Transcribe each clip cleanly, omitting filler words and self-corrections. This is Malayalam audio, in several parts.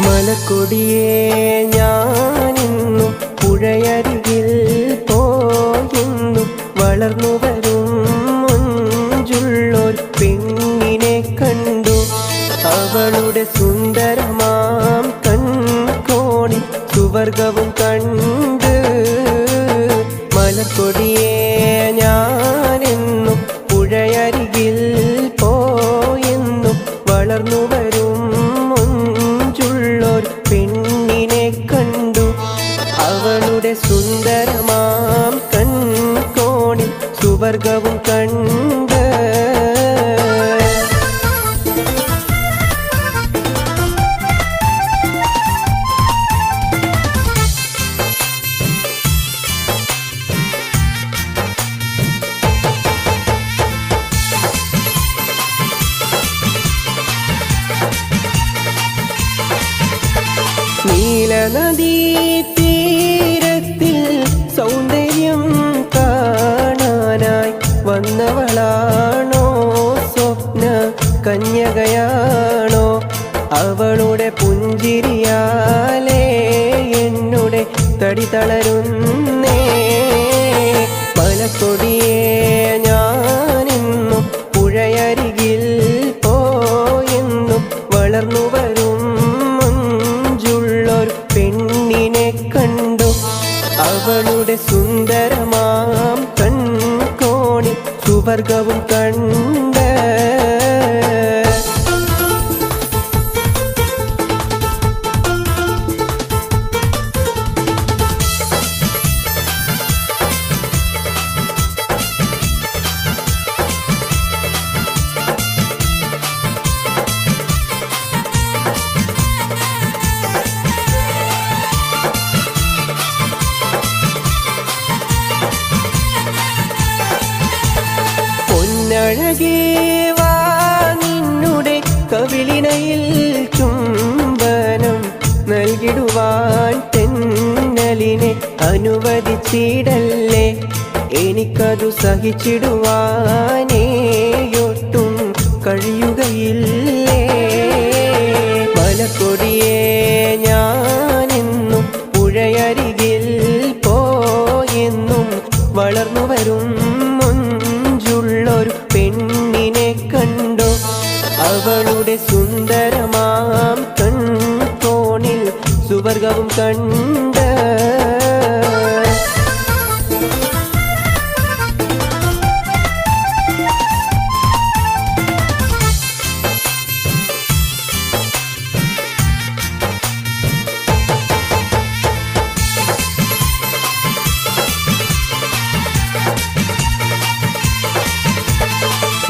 മലക്കൊടിയേ ഞാനിന്നും പുഴയരികിൽ പോയെന്നും വളർന്നു വരും മുഞ്ചുള്ളൊരു പെണ്ണിനെ കണ്ടു. അവളുടെ സുന്ദരമാം കൺകോണിൽ സുവർഗവും കണ്ട്. മലക്കൊടിയേ ഞാനെന്നും പുഴയരികിൽ പോയെന്നും വളർന്നു വരും മുഞ്ചുള്ളൊരു പെണ്ണിനെ കണ്ടു. അവളുടെ സുന്ദരമാം കൺകോണിൽ സുവർഗവും കണ്ട്. നീലനദീ തീരത്തിൽ സൗന്ദര്യം കാണാനായി വന്നവളാണോ? സ്വപ്ന കന്യകയാണോ? അവളുടെ പുഞ്ചിരിയാലേ എന്നുടെ തടി തളരുന്നേ. മലക്കൊടിയേ ഞാനെന്നും പുഴയരികിൽ പോയെന്നും വളർന്നു വരും പെണ്ണിനെ കണ്ടു. അവളുടെ സുന്ദരമാം കൺകോണിൽ സുവർഗവും കണ്ട്. അഴകേ വാ നിന്നുടെ കവിളിണയിൽ ചുംബനം നൽകിടുവാൻ തെന്നലിനെ അനുവദിച്ചിടല്ലേ. എനിക്കതു സഹിച്ചിടുവാനേയൊട്ടും കഴിയുകയില്ലേ. മലക്കൊടിയേ ഞാനെന്നും പുഴയരികിൽ പോയെന്നും വളർന്നു വരും മുഞ്ചുള്ളൊരു പെണ്ണിനെ കണ്ടു. അവളുടെ സുന്ദരമാം കൺകോണിൽ സുവർഗവും കണ്ട്.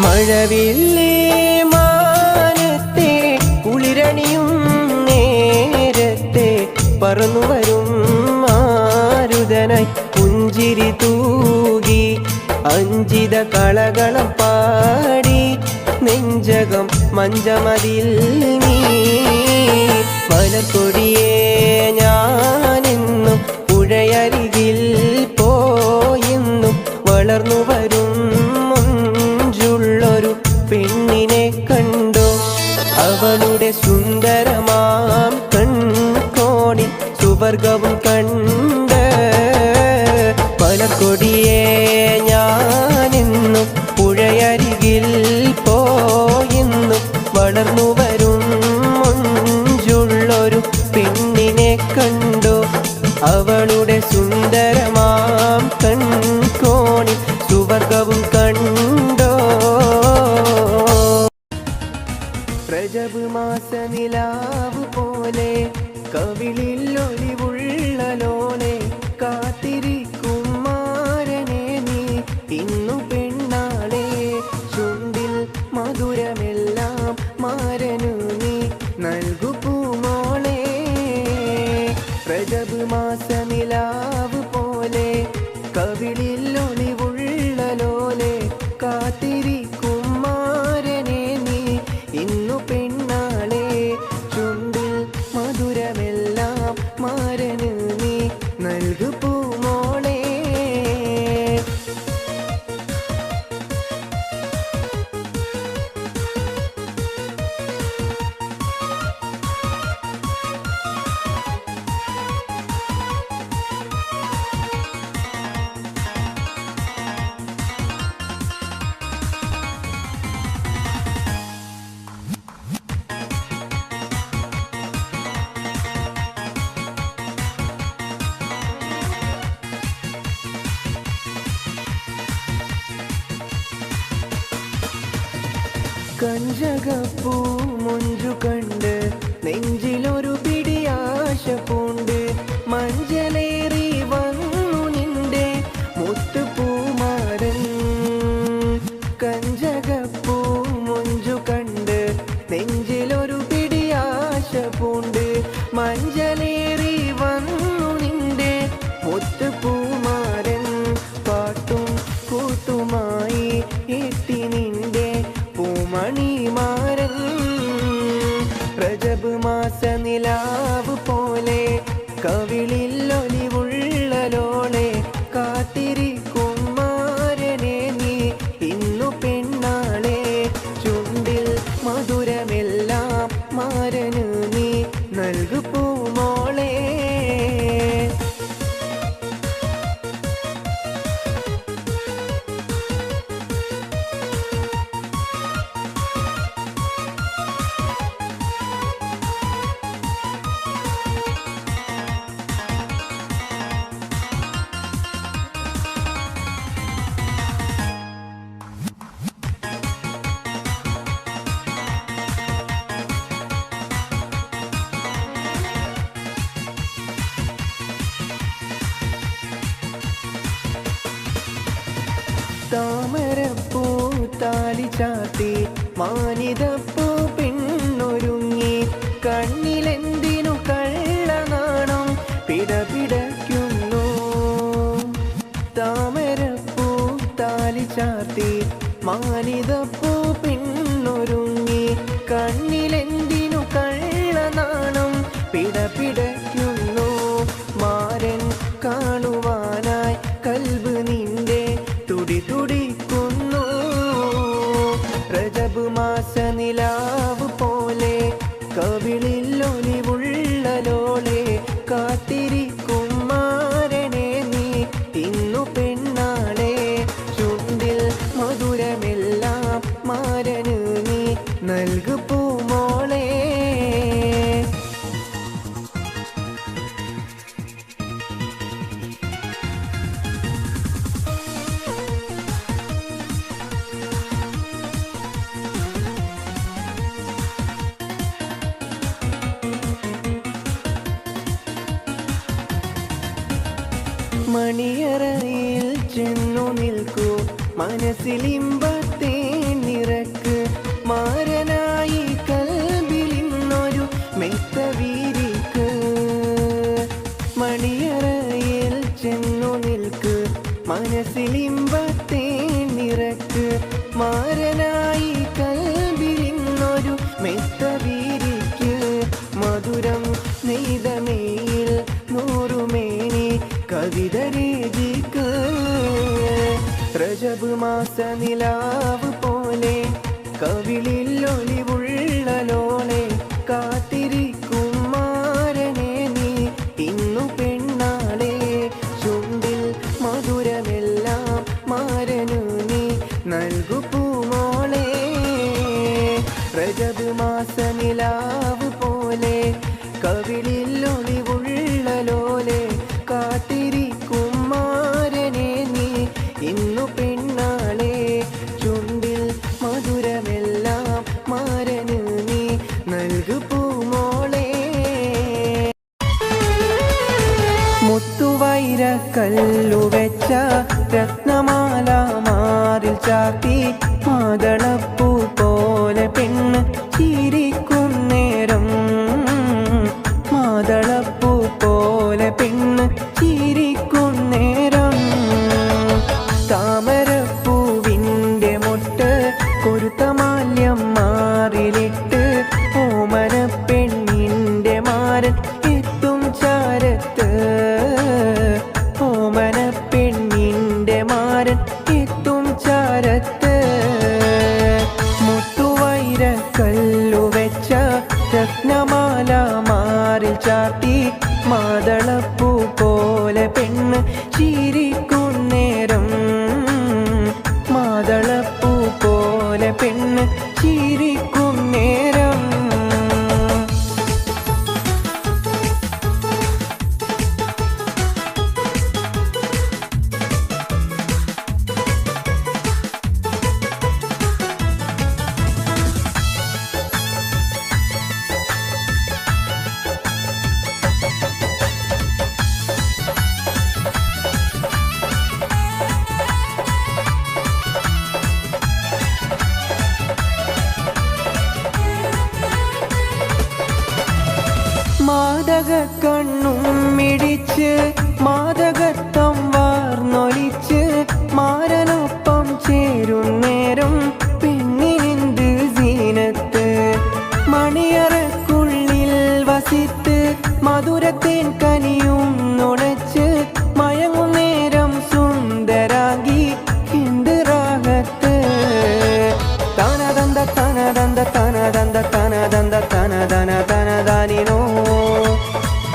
മഴവില്ലേ മാനത്തെ കുളിരണിയും നേരത്തെ പറന്നു വരും മാരുതനായി പുഞ്ചിരി തൂകി അഞ്ചിത കളകളം പാടി നെഞ്ചകം മഞ്ചമതിൽ നീ. മലക്കൊടിയേ ഞാനെന്നും പുഴയരികിൽ പോയെന്നും വളർന്നു വരും മുഞ്ചുള്ളൊരു പെണ്ണിനെ കണ്ടു. അവളുടെ സുന്ദരമാം കൺകോണിൽ സുവർഗവും കണ്ട്. മലക്കൊടിയേ ഞാനെന്നും പുഴയരികിൽ പോയെന്നും വളർന്നു വരും മുഞ്ചുള്ളൊരു പെണ്ണിനെ കണ്ടു. അവളുടെ സുന്ദരമാം കൺകോണിൽ സുവർഗവും കണ്ടോ. രജബ് മാസ നിലാവ് പോലെ കവിളിൽ ഒലിവുള്ള ലോലെ കാത്തിരിക്കും മാരനെ നീ ഇന്നു പെണ്ണാളെ. ചുണ്ടിൽ മധുരമെല്ലാം മാരനു നീ നൽകു പൂമോളെ. രജബ് മാസ നിലാവ് പോലെ കവിളിൽ ഒലിവുള്ള ലോലെ കാത്തിരിക്കും മാരനെ നീ ഇന്നു പെണ്ണാളെ. ചുണ്ടിൽ മധുരമെല്ലാം മാരന് നീ നൽകു പൂമോളെ. കഞ്ചകപ്പൂ മുഞ്ചു കണ്ട് നെഞ്ചിലൊരു പിടിയാശ പൂണ്ട് മഞ്ചലേറി വന്നു നിന്റെ മുത്തുപൂമാരൻ. കഞ്ചകപ്പൂ മുഞ്ചു കണ്ട് നെഞ്ചിലൊരു പിടിയാശ പൂണ്ട് മഞ്ചലേറി വന്നു നിന്റെ മുത്തുപൂമാരൻ. പാട്ടും കൂത്തുമായി എത്തി നിന്റെ പൂമണിമാരൻ. റജബ് മാസ നിലാവ് പോലെ കവിളിൽ ഒലിവുള്ളലോളെ കാത്തിരിക്കും മാരനെ നീ ഇന്നു പെണ്ണാളെ. ചുണ്ടിൽ മധുരമെല്ലാം മാരന് നീ നൽകു പൂമോളെ. താമരപ്പൂ താലി ചാത്തി മാനിതപ്പൂ പെണ്ണൊരുങ്ങി കണ്ണിലെന്തിനു കള്ളനാണം പിടപിടയ്ക്കുന്നു. താമരപ്പൂ താലി ചാത്തി മാനിതപ്പൂ പെണ്ണൊരുങ്ങി കണ്ണിലെന്തിനു കള്ളനാണം പിടപിടയ്ക്കുന്നു. മാരൻ കാണുവാനായി കൽബ് നിന്റെ തുടി തുടിക്കുന്നു. റജബ് മാസ നിലാവ് പോലെ കവിളിൽ ഒലിവുള്ളലോളെ കാത്തിരിക്കും മാരനെ നീ ഇന്നു പെണ്ണാളെ. ചുണ്ടിൽ മധുരമെല്ലാം മാരന് നീ നൽകു പൂമോളെ. മണിയറയിൽ ചെന്നു നിൽക്കൂ മനസ്സിലിമ്പത്തെ നിറക്ക് മാരനായി കൽബിലിന്നൊരു മെത്ത വീരിക്ക്. മണിയറയിൽ ചെന്നു നിൽക്ക് മനസ്സിലിമ്പത്തെ നിറക്ക് മാരനായി കൽബിലിന്നൊരു മെത്ത വീരിക്ക്. മധുരം നെയ്തമേയിൽ നൂറുമേനി കവിത രചിക്ക്. റജബ് മാസ നിലാവ് പോലെ കവിളിൽ ഒലിവുള്ളലോളെ കാത്തിരിക്കും മാരനെ നീ ഇന്നു പെണ്ണാളെ. ചുണ്ടിൽ മധുരമെല്ലാം മാരനു നീ നൽകു പൂമോളെ. റജബ് മാസ നിലാവ് പോലെ കവിളിൽ ഒലിവുള്ളലോലെ കാത്തിരിക്കും മാരനെ നീ ഇന്നു പെണ്ണാളെ. ചുണ്ടിൽ മധുരമെല്ലാം മാരന് നീ നൽകു പൂമോളെ. മുത്തുവൈര കല്ലു വെച്ച രത്നമാല മാറിൽ ചാത്തി മാതളപ്പൂ പോലെ പെണ്ണ് ചിരിക്കും നേരം. മാതളപ്പൂ പോലെ പെണ്ണ് ചിരിക്കും നേരം. താമരപ്പൂവിൻ്റെ മൊട്ട് കൊരുത്ത മാല്യം മാറിലിട്ട് ഓമന പെണ്ണിൻ്റെ മാരൻ എത്തും ചാരത്ത്. ഓമന പെണ്ണിൻ്റെ മാരൻ എത്തും ചാരത്ത്. മുത്തുവൈര കല്ലു വെച്ച രത്നമാല മാറിൽ ചാത്തി മാതളപ്പൂ പോലെ പെണ്ണ് ചിരിക്കും നേരം. മാതളപ്പൂ പോലെ പെണ്ണ് ചിരിക്കും നേരം. മാദക കണ്ണും മിടിച്ച് മാദകത്വം വാർന്നൊലിച്ച് മാരനൊപ്പം ചേരുന്നേരം പെണ്ണിനെന്ത് സീനത്ത് മണിയറക്കുള്ളിൽ വസിത്ത് മധുരത്തേൻ കനിയും നുണച്ച് മയങ്ങുന്നേരം സുന്ദരാഗി എന്ത് റാഹത്ത് തനദന്ത തനദന്ത തനദന്ത തനദന്ത തനദന തനദാനിനോ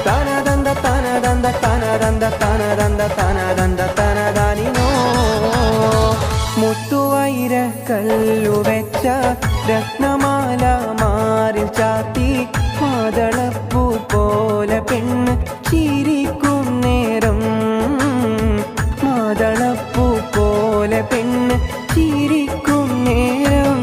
തനദന്ത തനദന്ത തനദന്ത തനദന്ത തനദന്ത തനദാനിനോ മുത്തുവൈര കല്ലു വെച്ച രത്നമാല മാറിൽ ചാത്തി മാതളപ്പൂ പോലെ പെണ്ണ് ചിരിക്കും നേരം മാതളപ്പൂ പോലെ പെണ്ണ് ചിരിക്കും നേരം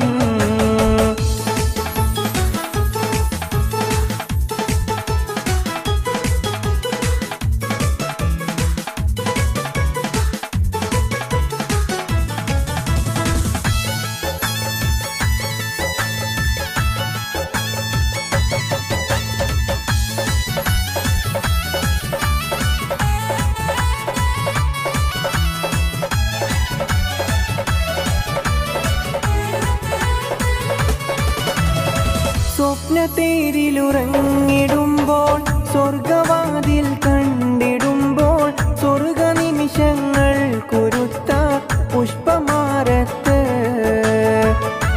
സ്വപ്നത്തേരിലുറങ്ങിടുമ്പോൾ സ്വർഗവാതിൽ കണ്ടിടുമ്പോൾ സ്വർഗ നിമിഷങ്ങൾ കുരുത്ത പുഷ്പമാരത്ത്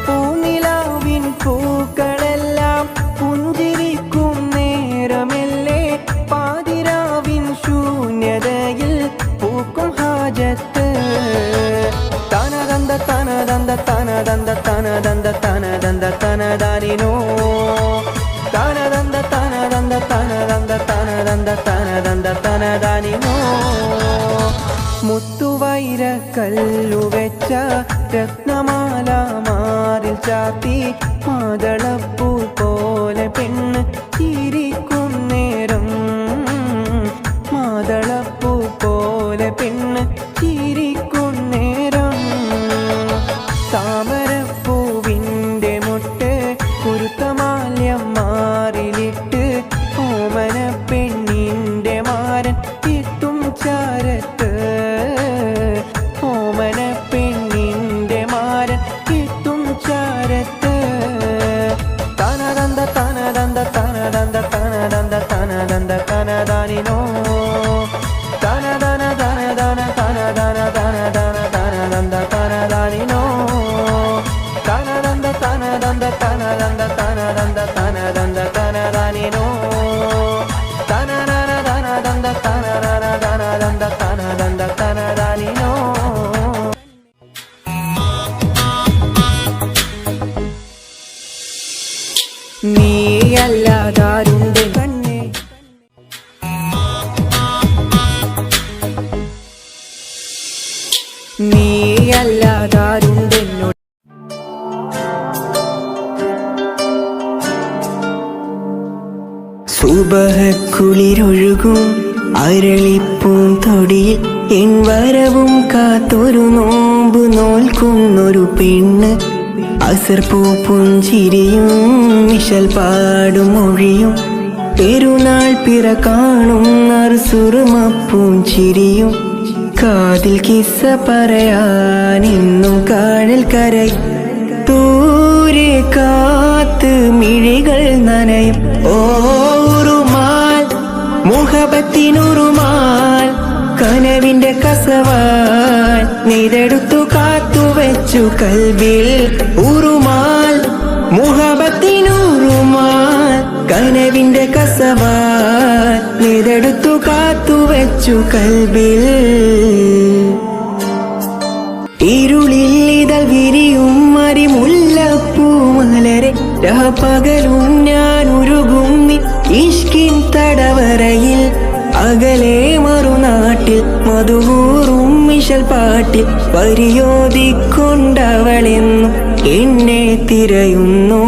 പൂനിലാവിൻ പൂക്കളെല്ലാം പുഞ്ചിരിക്കും നേരമല്ലേ പാതിരാവിൻ ശൂന്യതയിൽ പൂക്കും ഹാജത്ത് തനദന്ത തനദന്ത തനദന്ത തനദന്ത തനദന്ത തനദാനിനോ തനദന്ത തനദന്ത തനദന്ത തനദന്ത തനദന്ത തനദാനിനോ മുത്തുവൈര കല്ലു വെച്ച രത്നമാല മാറിൽ ചാത്തി മാതളപ്പൂ പോലെ പെണ്ണ് ചിരിക്കും നേരം മാതളപ്പൂ പോലെ പെണ്ണ് ചിരിക്കും നേരം താമരപ്പൂവിൻ്റെ മുട്ട് കുരുത്തമാല്യം മാറിലിട്ട് ഓമന പെണ്ണിൻ്റെ മാരൻ എത്തും ചാരത്ത് ഓമന പെണ്ണിൻ്റെ മാരൻ എത്തും ചാരത്ത് തനദന്ത തനദന്ത തനദന്ത തനദന്ത തനദന്ത തനദാനിനോ തനദന തനദന തനദന തനദന തനദന്ത തനദാനിനോ തനദന്ത തനദന്ത തനദന്ത തനദന്ത തനദന്ത തനദാനിനോ തനനന തനദന്ത തനനന തനദന്ത തനദന്ത തനദാനിനോ നീയല്ലാതാരുണ്ട് കണ്ണേ നീയല്ലാതാരുണ്ടെന്നോട് സുബഹക്കുളിരൊഴുകും അരളിപ്പൂം തൊടിയിൽ എൻ വരവും കാത്തൊരു നോമ്പ് നോൽക്കുന്നൊരു പെണ്ണ് അസർപ്പൂ പുഞ്ചിരിയും മിശൽ പാടും മൊഴിയും പെരുന്നാൾ പിറ കാണും നറുസുറുമപ്പൂം ചിരിയും കാതിൽ കിസ്സ പറയാൻ എന്നും കാഴൽ കരയും ദൂരെ കാത്ത് മിഴികൾ നനയും ഓറുമാൽ മുഹബത്തിനുറുമാൽ കനവിന്റെ കസവാൽ നെയ്തെടുത്തു കാത്തുവെച്ചു കൽബിൽ ഉറുമാൽ മുഹബത്തിനുറുമാൽ കനവിന്റെ കസവാൽ നെയ്തെടുത്തു കാത്തുവെച്ചു കൽബിൽ ഇരുളിൽ ഇതൾ വിരിയും മരിമുല്ലപ്പൂമലരെ പകലും ഞാൻ ഉരുകും ഇഷ്കിൻ തടവറയിൽ അകലെ മറുനാട്ടിൽ മധുകൂറും മിശൽ പാട്ടിൽ പരിയോധിക്കൊണ്ടവളെന്നും എന്നെ തിരയുന്നു.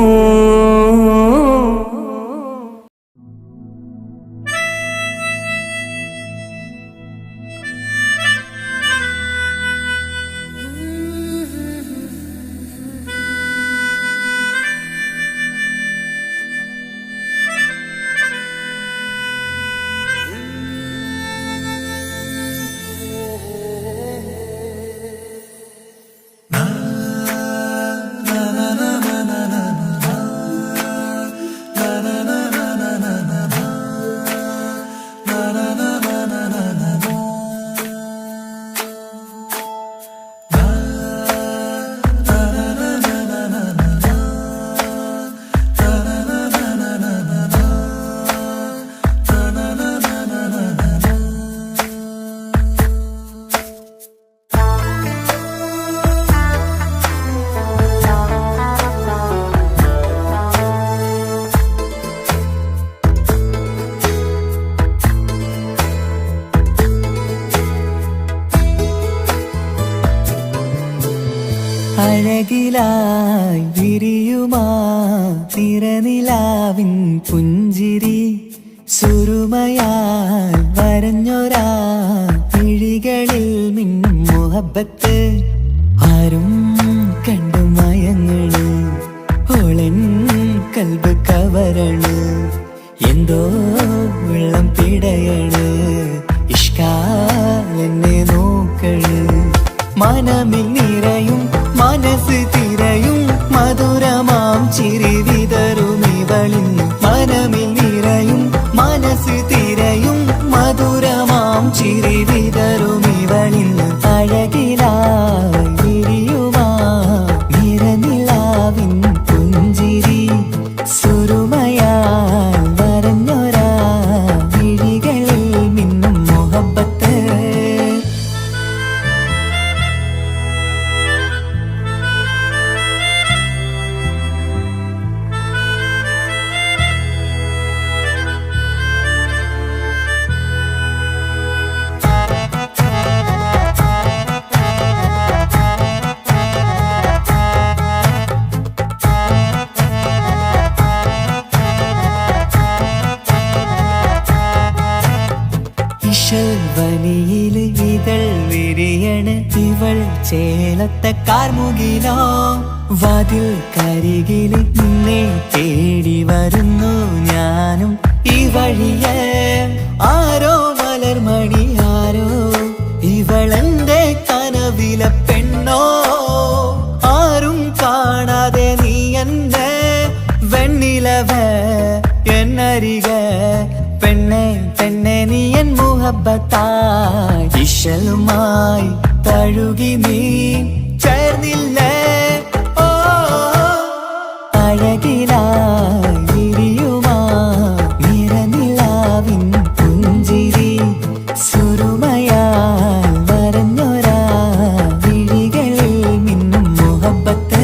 അഴകിലായി വിരിയുമാ തിരനിലാവിൻ പുഞ്ചിരി സുരുമയാൽ വരഞ്ഞൊരാ കിഴികളിൽ മിന്നും മുഹബത്ത് ആരും കണ്ടു മയങ്ങള് ഓളൻ കൽബ് കവരണ് എന്തോ വെള്ളം പിടയണ് ഇഷ്കാലെന്നെ നോക്കള് മനമിൽ നിറയും മനസ്സ് തിരയും മധുരമാം ചിരി വിതറും ഇവളിന്ന് മനമിൽ നിറയും മനസ്സ് തിരയും മധുരമാം ചിരി വിതറും ഇവളിന്ന് അഴകിലായി വിരിയുമാ നിറനിലാവിൻ പുഞ്ചിരി സുരുമയാൽ വരഞ്ഞൊരാ വിഴികളിൽ മിന്നും മുഹബത്ത് വനിയില് ഇതൾ വിരിയണ് ഇവൾ ചേലത്ത കാർമുകിലോ വാതിൽ കരികില് നിന്നെ തേടി വരുന്നു ഞാനും ഈ വഴിയെ ആരോ മലർമണി ആരോ ഇവളെന്റെ കനവിലെ പെണ്ണോ ആരും കാണാതെ നീ എന്നെ വെണ്ണിലവ എന്നരിക പെണ്ണെ പെണ്ണെ നീ എൻ മുഹബത്തായി ഇശലുമായി തഴുകി നീ ചേർന്നില്ലേ ഓ അഴകിലായി വിരിയുമാ നിറനിലാവിൻ പുഞ്ചിരി സുരുമയാൽ വരഞ്ഞൊരാ വിഴികളിൽ മിന്നും മുഹബത്ത്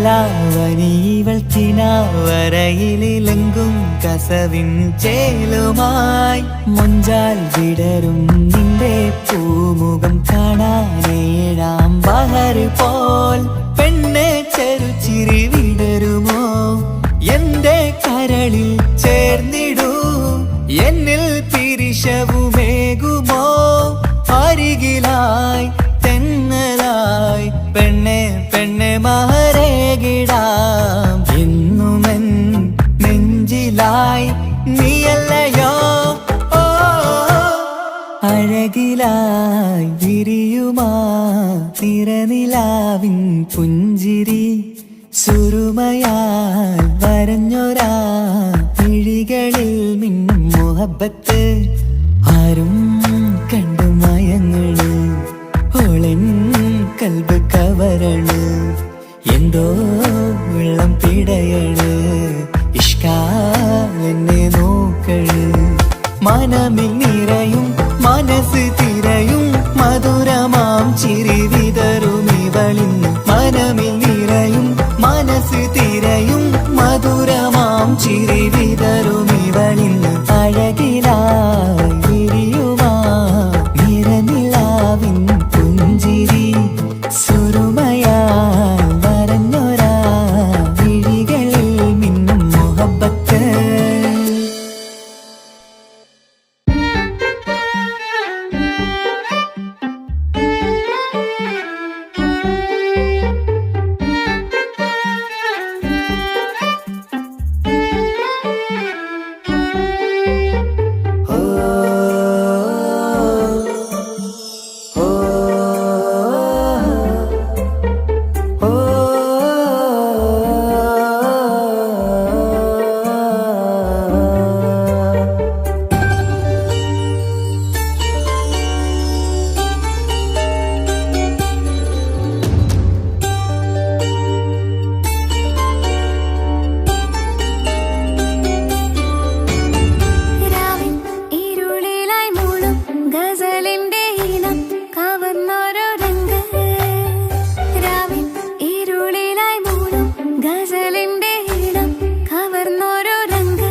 നിലാവനിവൾ കിനാവരയിലെങ്കും കസവിൻ ചേലുമായി മുഞ്ചാൽ വിടരും നിന്റെ പൂമുഖം കാണാനേഴാം ബഹർ പോൽ പെണ്ണെ ചെറുചിരി വിടരുമോ എന്റെ കരളിൽ ചേർന്നിടൂ എന്നിൽ പിരിശവുമേകുമോ അരികിലായി തെന്നലായി പെണ്ണെ പെണ്ണെ മഹരേകിടാം എന്നുമെൻ നെഞ്ചിലായി നീയല്ലയോ ഓ അഴകിലായി വിരിയുമാ തിരനിലാവിൻ പുഞ്ചിരി സുരുമയാൽ വരഞ്ഞൊരാ കിഴികളിൽ മിന്നും മുഹബത്ത് ആരും കണ്ടു മയങ്ങള് ഓളൻ കൽബ് കവരണ് എന്തോ വെള്ളം പിടയണ് ഇഷ്കാലെന്നെ നോക്കള് മനമിൽ നിറയും മനസ്സ് തിരയും മധുരമാം ചിരി വിതറും ഇവളിന്ന് മനമിൽ നിറയും മനസ്സ് തിരയും മധുരമാം ചിരി വിതറും ഇവളിന്ന് അഴകിലായി വിരിയുമാ നിറനിലാവിൻ പുഞ്ചിരി സുരുമയാൽ വരഞ്ഞൊരാ വിഴികളിൽ മിന്നും മുഹബത്ത് ഗസലിന്റെ ഈണം കവർന്നോരോ രംഗ് രാവിൻ ഇരുളിലായി മൂടും ഗസലിന്റെ ഈണം കവർന്നോരോ രംഗ്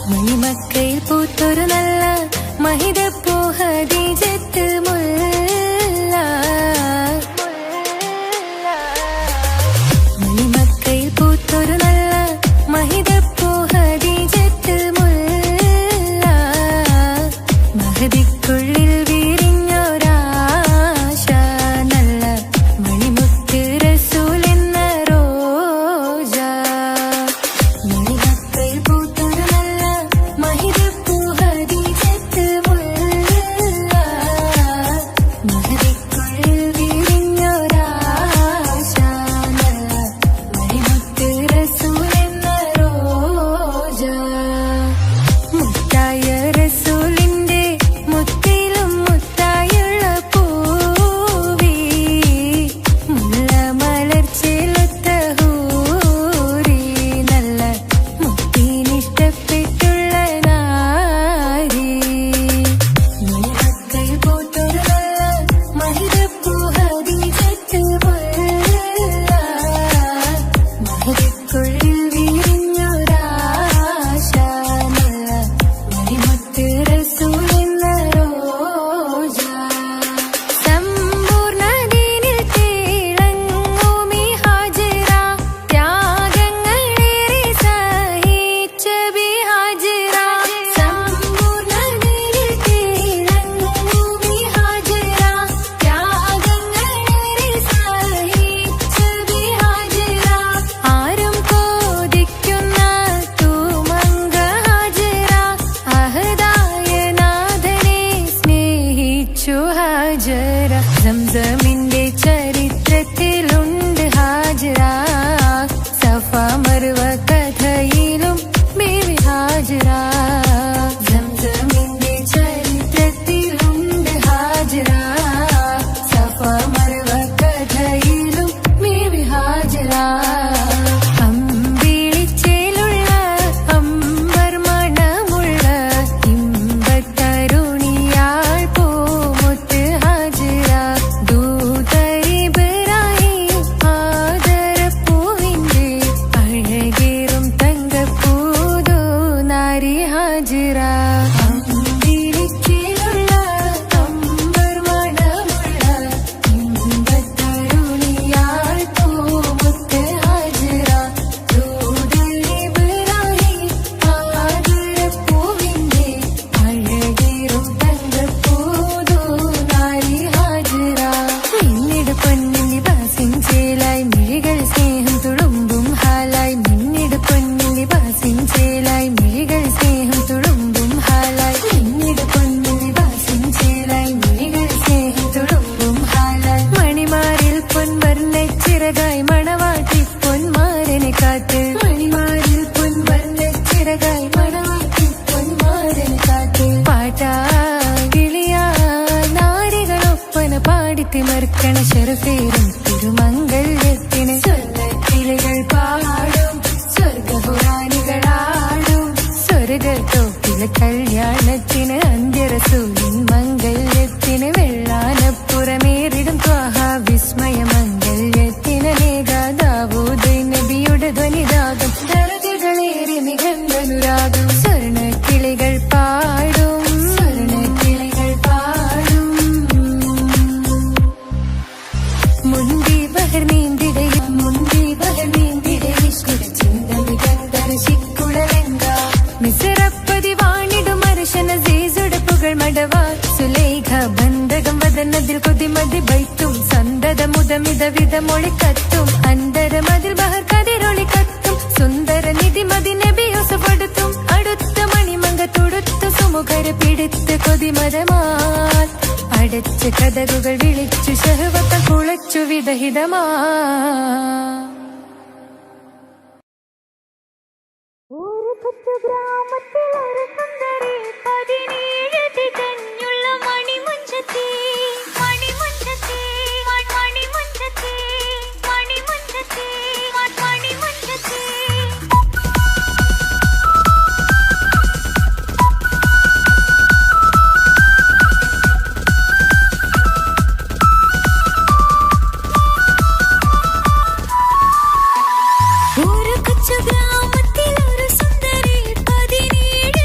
മണിമക്കയിൽ പൂത്തൊരു നല്ല മഹിതപ്പൂ ഹദീജത്ത് മുല്ല. മണിമക്കയിൽ പൂത്തൊരു നല്ല മഹിതപ്പൂ ഹദീജത്ത് മുല്ല. മഹദിക്കുള്ളിൽ വിരിഞ്ഞൊരാശ നല്ല മണിമുത്ത് റസൂൽ എന്ന റോജ. മണിമക്കയിൽ പൂത്തൊരു നല്ല മഹിതപ്പൂ ഹദീജത്ത് മുല്ല. മഹദിക്കുള്ളിൽ വിരിഞ്ഞൊരാശ നല്ല മണിമുത്ത് റസൂൽ എന്ന റോജ. മുത്തായ റസൂലിന്റെ മുത്തിലും മുത്തായുള്ള പൂവി മുല്ല മലർച്ചെലുത്ത ഹൂറി നല്ല മുത്തിനിഷ്ടപ്പെട്ടുള്ള നാരി. മണിമക്കയിൽ പൂത്തൊരു നല്ല മഹിതപ്പൂ ഹദീജത്ത് മുല്ല. മഹദിക്കുള്ളിൽ വിരിഞ്ഞൊരാശ നല്ല മണിമുത്ത് റസൂൽ എന്ന റോജ. സമ്പൂർണ്ണ ദീനിൽ തിളങ്ങുമീ ഹാജിറ. ത്യാഗങ്ങളേറെ സഹിച്ച ബി ഹാജിറ. സമ്പൂർണ്ണ ദീനിൽ തിളങ്ങുമീ ഹാജിറ. ത്യാഗങ്ങളേറെ സഹിച്ച ബി ഹാജിറ. ആരും കോതിക്കുന്ന തൂമങ്ക ഹാജിറ. അഹദായ നാഥനെ സ്നേഹിച്ചു ഹാജറ. സംസമിന്റെ ചരിത്രത്തിലുണ്ട് ഹാജറ. സഫ മർവ കഥയിലും ബീവി ഹാജറ. സംസമിന്റെ ചരിത്രത്തിലുണ്ട് ഹാജറ. സഫ മർവ കഥയിലും ബീവി ഹാജറ. അമ്പിളിച്ചേലുള്ള അമ്പർ മണമുള്ള ഇമ്പത്തരുണിയാൾ പൂമുത്ത് ഹാജിറ. ദൂതരിബറാഹിം ആദരപ്പൂവിന്റെ അഴകേറും തങ്കപ്പൂതോ നാരി ഹാജിറ. അമ്പിളിച്ചേലുള്ള അമ്പർ മണമുള്ള ഇമ്പത്തരുണിയാൾ പൂമുത്ത് ഹാജിറ. ദൂതരിബറാഹിം ആദരപ്പൂവിന്റെ അഴകേറും തങ്കപ്പൂതോ നാരി ഹാജിറ. മിന്നിട് പൊന്നിൻ നിവാസിൻ ചേലായി മിഴികൾ സ്നേഹം തുളുമ്പും ഹാലായി. മിന്നിട് പൊന്നിൻ നിവാസിൻ ചേലായി മിഴികൾ സ്നേഹം തുളുമ്പും ഹാലായി. മിന്നിട് പൊന്നിൻ നിവാസിൻ ചേലായി മിഴികൾ സ്നേഹം തുളുമ്പും ഹാലായി. മണിമാരിൽ പൊൻവർണ്ണച്ചിറകായി മണവാട്ടി പൊന്മാരനെ കാത്ത്. മണിമാരിൽ പൊൻവർണ്ണച്ചിറകായി മണവാട്ടി പൊന്മാരനെ കാത്ത്. പാട്ടായി വിളിയായി നാരികളൊപ്പന പാടിത്തിമർക്കണ ശരഫേരും തിരുമംഗല്യത്തിന്. സ്വർണ്ണക്കിളികൾ പാടും സ്വർഗപുരാണികളാടും സ്വർഗത്തോപ്പിലെ കല്യാണത്തിന്. അന്ത്യറസൂലിൻ മംഗല്യത്തിന്. വെള്ളാനപ്പുറമേറിടും ത്വാഹ വിസ്മയ മംഗല്യത്തിന്. നേകാദാവൂദ് നബിയുടെ ധ്വനിരാഗം ദരജകളേറി നിഗന്ധനുരാഗം. സ്വർണ്ണക്കിളികൾ പാടും സ്വർണ്ണക്കിളികൾ പാടും. മുന്തി ബഹർ നീന്തിടയും മുന്തി ബഹർ നീന്തിടയും ചിന്ത നിഗന്ധന ശിക്കുളലങ്ക. മിസറപ്പതി വാണിടും അർശന സീസുടെ പുകൾ മടവാ. സുലൈഖ ബന്ധകം വദനതിൽ കൊതിമതി ബൈത്തും. സന്തത മുതമിത വിധമൊളി കത്തും. അന്തരമതിൽ ബഹർ കതിരൊളി കത്തും. സുന്ദര നിധിമതി നബി യൂസഫെടുത്തും. അടുത്ത മണിമങ്ക തുടുത്തു സുമുഖര പിടിത്ത് കൊതിമരമാൽ. അടച്ച കഥകുകൾ വിളിച്ചു ശഹവത കുളച്ചു വിദഹിതമാ. ഒരു കൊച്ചു ഗ്രാമത്തിൽ ഒരു സുന്ദരി 17 തികഞ്ഞുള്ള മണിമുഞ്ചത്തി. മണിമുഞ്ചത്തി മണിമുഞ്ചത്തി മണിമുഞ്ചത്തി മണിമുഞ്ചത്തി. ഒരു കൊച്ചു ഗ്രാമത്തിൽ ഒരു സുന്ദരി 17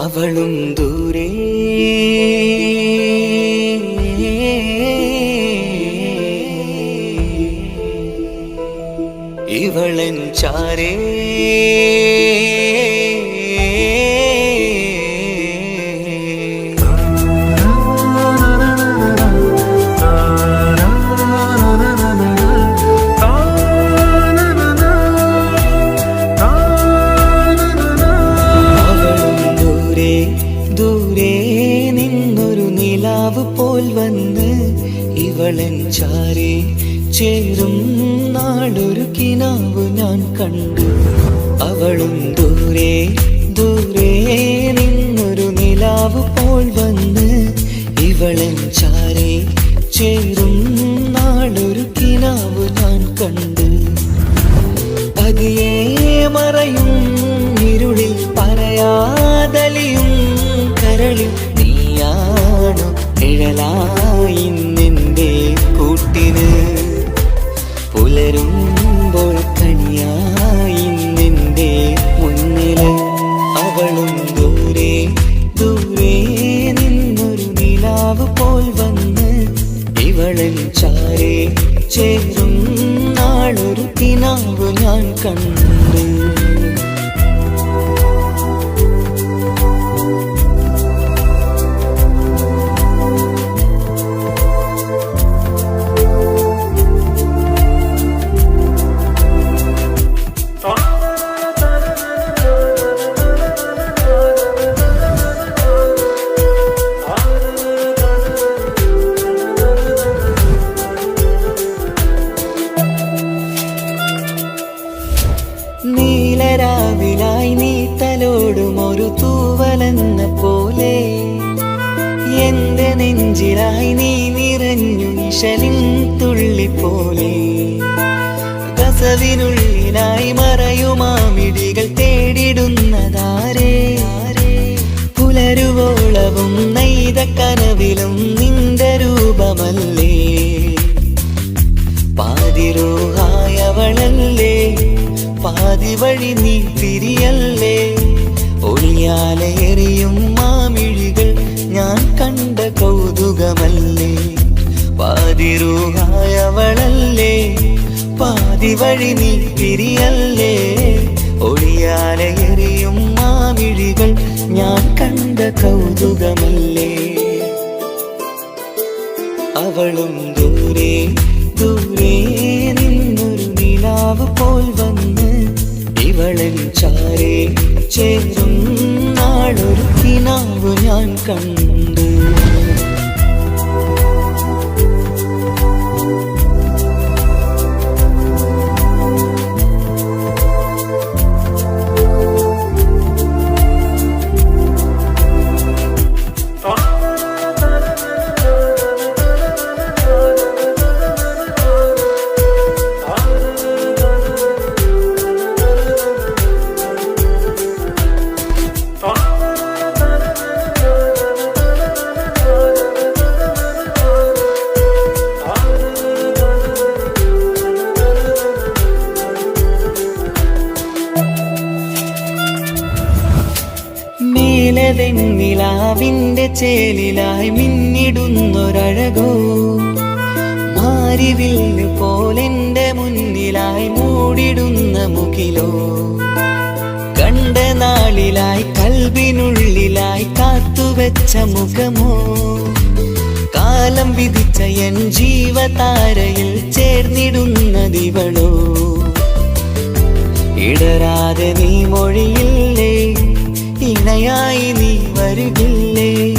അവളും ദൂരെ ഇവളൻ ചാരേ പോൽ വന്ന് ഇവളൻ ചാരേ ചേരും നാളൊരു കിനാവ് ഞാൻ കണ്ടു. അവളും ദൂരെ ദൂരെ നിന്നൊരു നിലാവ് പോൽ വന്ന് ഇവളൻ ചാരേ ചേരും നാളൊരു കിനാവ് ഞാൻ കണ്ടു. പതിയെ മറയും ഇരുളിൽ പറയാതലിയും കരളിൽ നീയാണു നിഴലായി നിന്റെ കൂട്ടിന്. പുലരുമ്പോൾ കണിയായി നിന്റെ മുന്നില്. അവളും ദൂരെ ദൂരെ നിന്നൊരു നിലാവ് പോൽ വന്ന് ഇവളൻ ചാരേ ചേരും നാളൊരു കിനാവ് ഞാൻ കണ്ടു. നീലരാവിലായി നീ തലോടും ഒരു തൂവലെന്ന പോലെ എന്റെ നെഞ്ചിലായി നീ നിറഞ്ഞു നിശലിൻ തുള്ളി പോലെ. കസവിനുള്ളിലായി മറയുമാമിടികൾ തേടിടുന്നതാരേ. പുലരുവോളവും നെയ്ത കനവിലും നിന്റെ രൂപമല്ലേ. പാതിരൂഹായവളല്ലേ പാതി വഴി നീ തിരിയല്ലേ. ഒളിയാലെറിയും മാമിഴികൾ ഞാൻ കണ്ട കൗതുകമല്ലേ. പാതിരൂഹായവളല്ലേ പാതി വഴി നീ തിരിയല്ലേ. ഒളിയാലെറിയും മാമിഴികൾ ഞാൻ കണ്ട കൗതുകമല്ലേ. അവളും ദൂരെ ദൂരെ നിന്നൊരു നിലാവ് പോൽ വന്ന് ഇവളൻ ചാരേ ചേരും നാളൊരു കിനാവ് ഞാൻ കണ്ടു. നിലാവിന്റെ ചേലിലായി മിന്നിടുന്നൊരഴകോ. മാരിവില്ല് പോലെന്റെ മുന്നിലായി മൂടിടുന്ന മുകിലോ. കണ്ട നാളിലായി കൽബിനുള്ളിലായി കാത്തുവെച്ച മുഖമോ. കാലം വിധിച്ച എൻ ജീവതാരയിൽ ചേർന്നിടുന്നതിവളോ. ഇടരാതെ നീ മൊഴിയില്ലേ ഇണയായി നീ വരുകില്ലേ.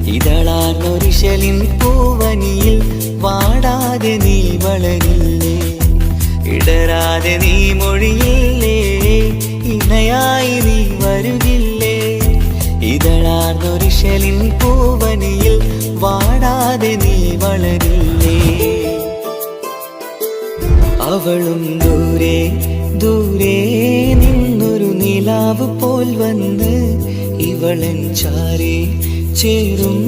ഇതളാർന്നൊരിശലിൻ പൂവനിയിൽ വാടാതെ നീ വളരില്ലേ. ഇടരാതെ നീ മൊഴിയില്ലേ ഇണയായി നീ വരുകില്ലേ. ഇതളാർന്നൊരിശലിൻ പൂവനിയിൽ വാടാതെ നീ വളരില്ലേ. അവളും ദൂരെ ദൂരെ നിന്നൊരു നിലാവ് പോൽ വന്ന് ഇവളൻ ചാരേ ചേരും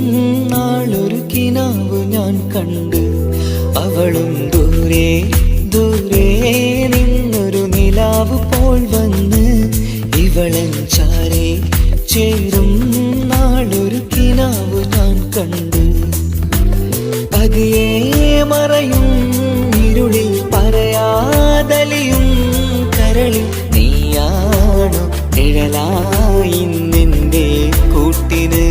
നാളൊരു കിനാവ് ഞാൻ കണ്ടു. അവളും ദൂരെ ദൂരെ നിന്നൊരു നിലാവ് പോൽ വന്ന് ഇവളൻ ചാരേ ചേരും നാളൊരു കിനാവ് ഞാൻ കണ്ട്. പതിയെ മറയും ഇരുളിൽ പറയാതലിയും കരളിൽ നീയാണു നിഴലായി നിന്റെ കൂട്ടിന്.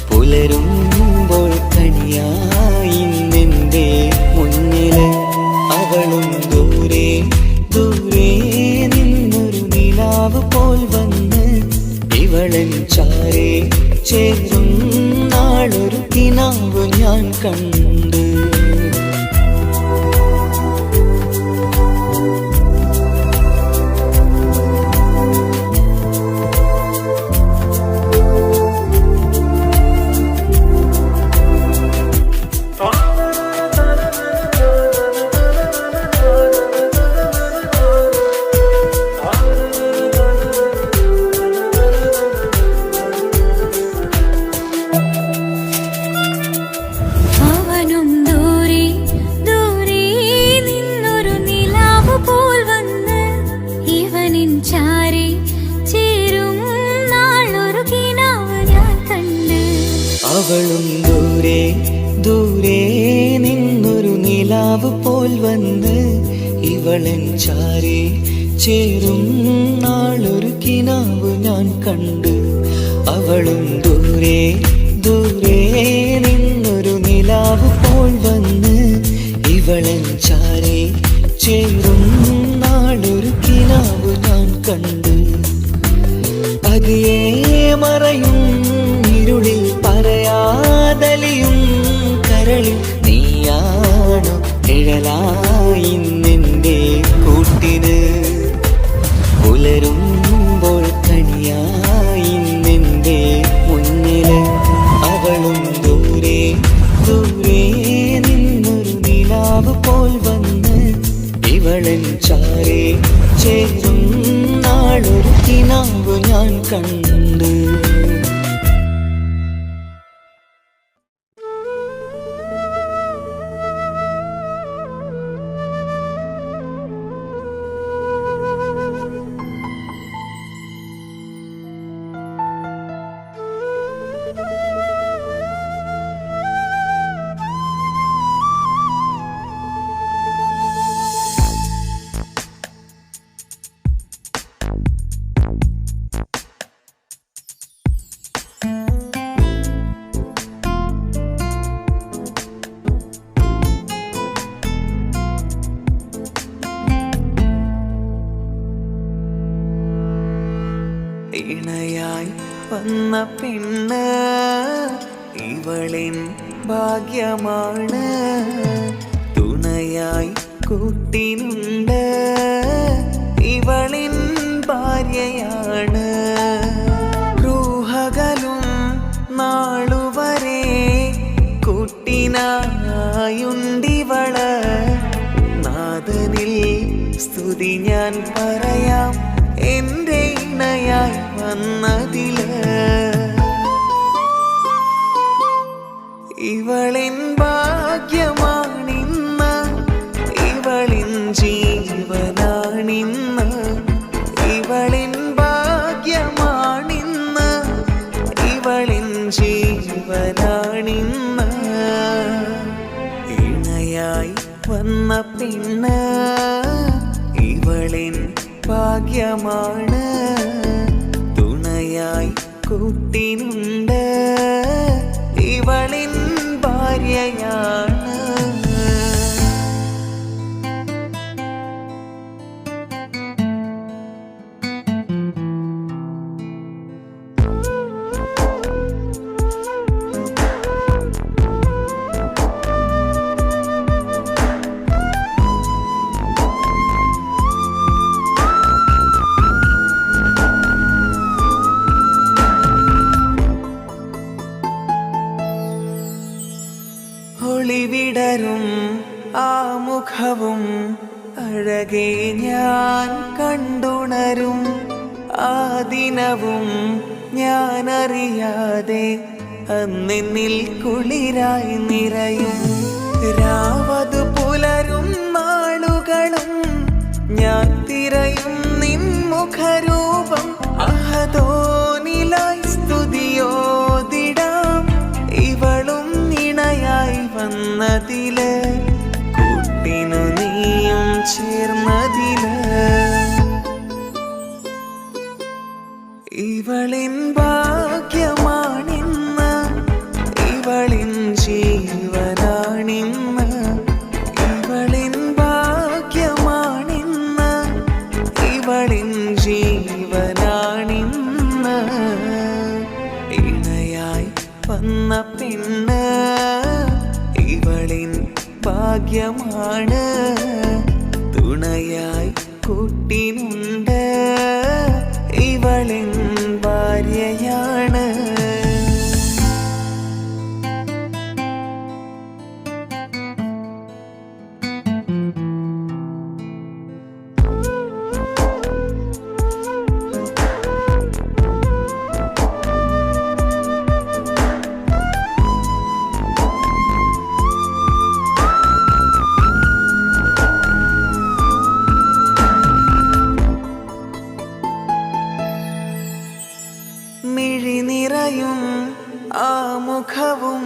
പുലരുമ്പോൾ കണിയായി നിന്റെ മുന്നില്. അവളും ദൂരെ ദൂരെ നിന്നൊരു നിലാവ് പോൽ വന്ന് ഇവളൻ ചാരേ ചേരും നാളൊരു കിനാവ് ഞാൻ കണ്ട്. അവളും ദൂരെ ദൂരെ നിന്നൊരു നിലാവ് പോൽ വന്ന് ഇവളൻ ചാരേ ചേരും നാളൊരു കിനാവ് ഞാൻ കണ്ട്. അവളും ദൂരെ ദൂരെ നിന്നൊരു നിലാവ് പോൽ വന്ന് ഇവളൻ ചാരേ ചേരും നാളൊരു കിനാവ് ഞാൻ കണ്ട്. പതിയെ മറയും ഇരുളിൽ പറയാതലിയും കരളിൽ നീയാണു നിഴലായി നിന്റെ കൂട്ടിന്. പുലരുമ്പോൾ കണിയായി നിന്റെ മുന്നില്. അവളും ദൂരെ ദൂരെ നിന്നൊരു നിലാവ് പോൽ വന്ന് ഇവളൻ ചാരേ ചേരും നാളൊരു കിനാവ് ഞാൻ കണ്ട്. ഇണയായി വന്ന പെണ്ണ് ഇവളിൻ ഭാഗ്യമാണ്. തുണയായി കൂട്ടിനുണ്ട് ഇവളിൻ ഭാര്യയാണ്. റൂഹകലും നാളുവരെ കൂട്ടിനായുണ്ടിവള്. നാഥനിൽ സ്തുതി ഞാൻ പറയാം എന്റെ ഇണയായി വന്നതില്. ഇവളിൻ ഭാഗ്യമാണിന്ന് ഇവളിൻ ജീവനാണിന്ന്. ഇവളിൻ ഭാഗ്യമാണിന്ന് ഇവളിൻ ജീവനാണിന്ന്. ഇണയായി വന്ന പെണ്ണ് ഇവളിൻ ഭാഗ്യമാണ്. തുണയായി കൂട്ടിനുണ്ട് ഇവളിൻ ഭാര്യയാണ്. ഒളിവിടരും ആ മുഖവും അഴകെ ഞാൻ കണ്ടുണരും. ആ ദിനവും ഞാനറിയാതെ അന്നെന്നിൽ കുളിരായി നിറയും. രാവതു പുലരും നാളുകളും ഞാൻ തിരയും നിൻ മുഖരൂപം. അഹദോനിലായി സ്തുതിയോ വന്നതില് കൂട്ടിനു നീയും ചേർന്നതില് ഇവളിൻ ഭാഗ്യമാണിന്ന് ഇവളിൻ ജീവനാണിന്ന് ഇവളിൻ ഭാഗ്യമാണിന്ന് ഇവളിൻ ജീവനാണിന്ന് ഇണയായി വന്ന പെണ്ണ് ഇവളിൻ ഭാഗ്യമാണ് തുണയായി കൂട്ടിനുണ്ട് ഇവളിൻ ഭാര്യയാണ് മിഴി നിറയും ആ മുഖവും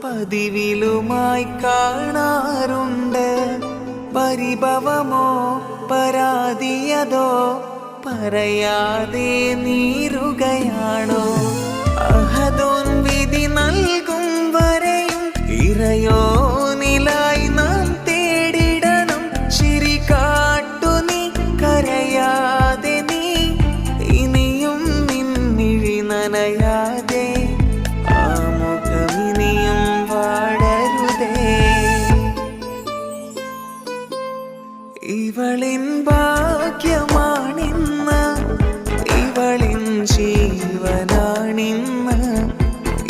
പതിവിലുമായി കാണാറുണ്ട് പരിഭവമോ പരാതിയതോ പറയാതെ നീറുകയാണോ അഹദോൻ വിധി നൽകും വരെയും ഇറയോനിലായി നാം തേടിടണം ചിരി കാട്ടു നീ കരയാതെ നീ ഇനിയും നിന്നിഴി നനയാതെ ആ മുഖമിനിയും വാടരുതേ ഇവളിൻ ഭാഗ്യമാണിന്ന് ഇവളിൻ ജീവനാണിന്ന്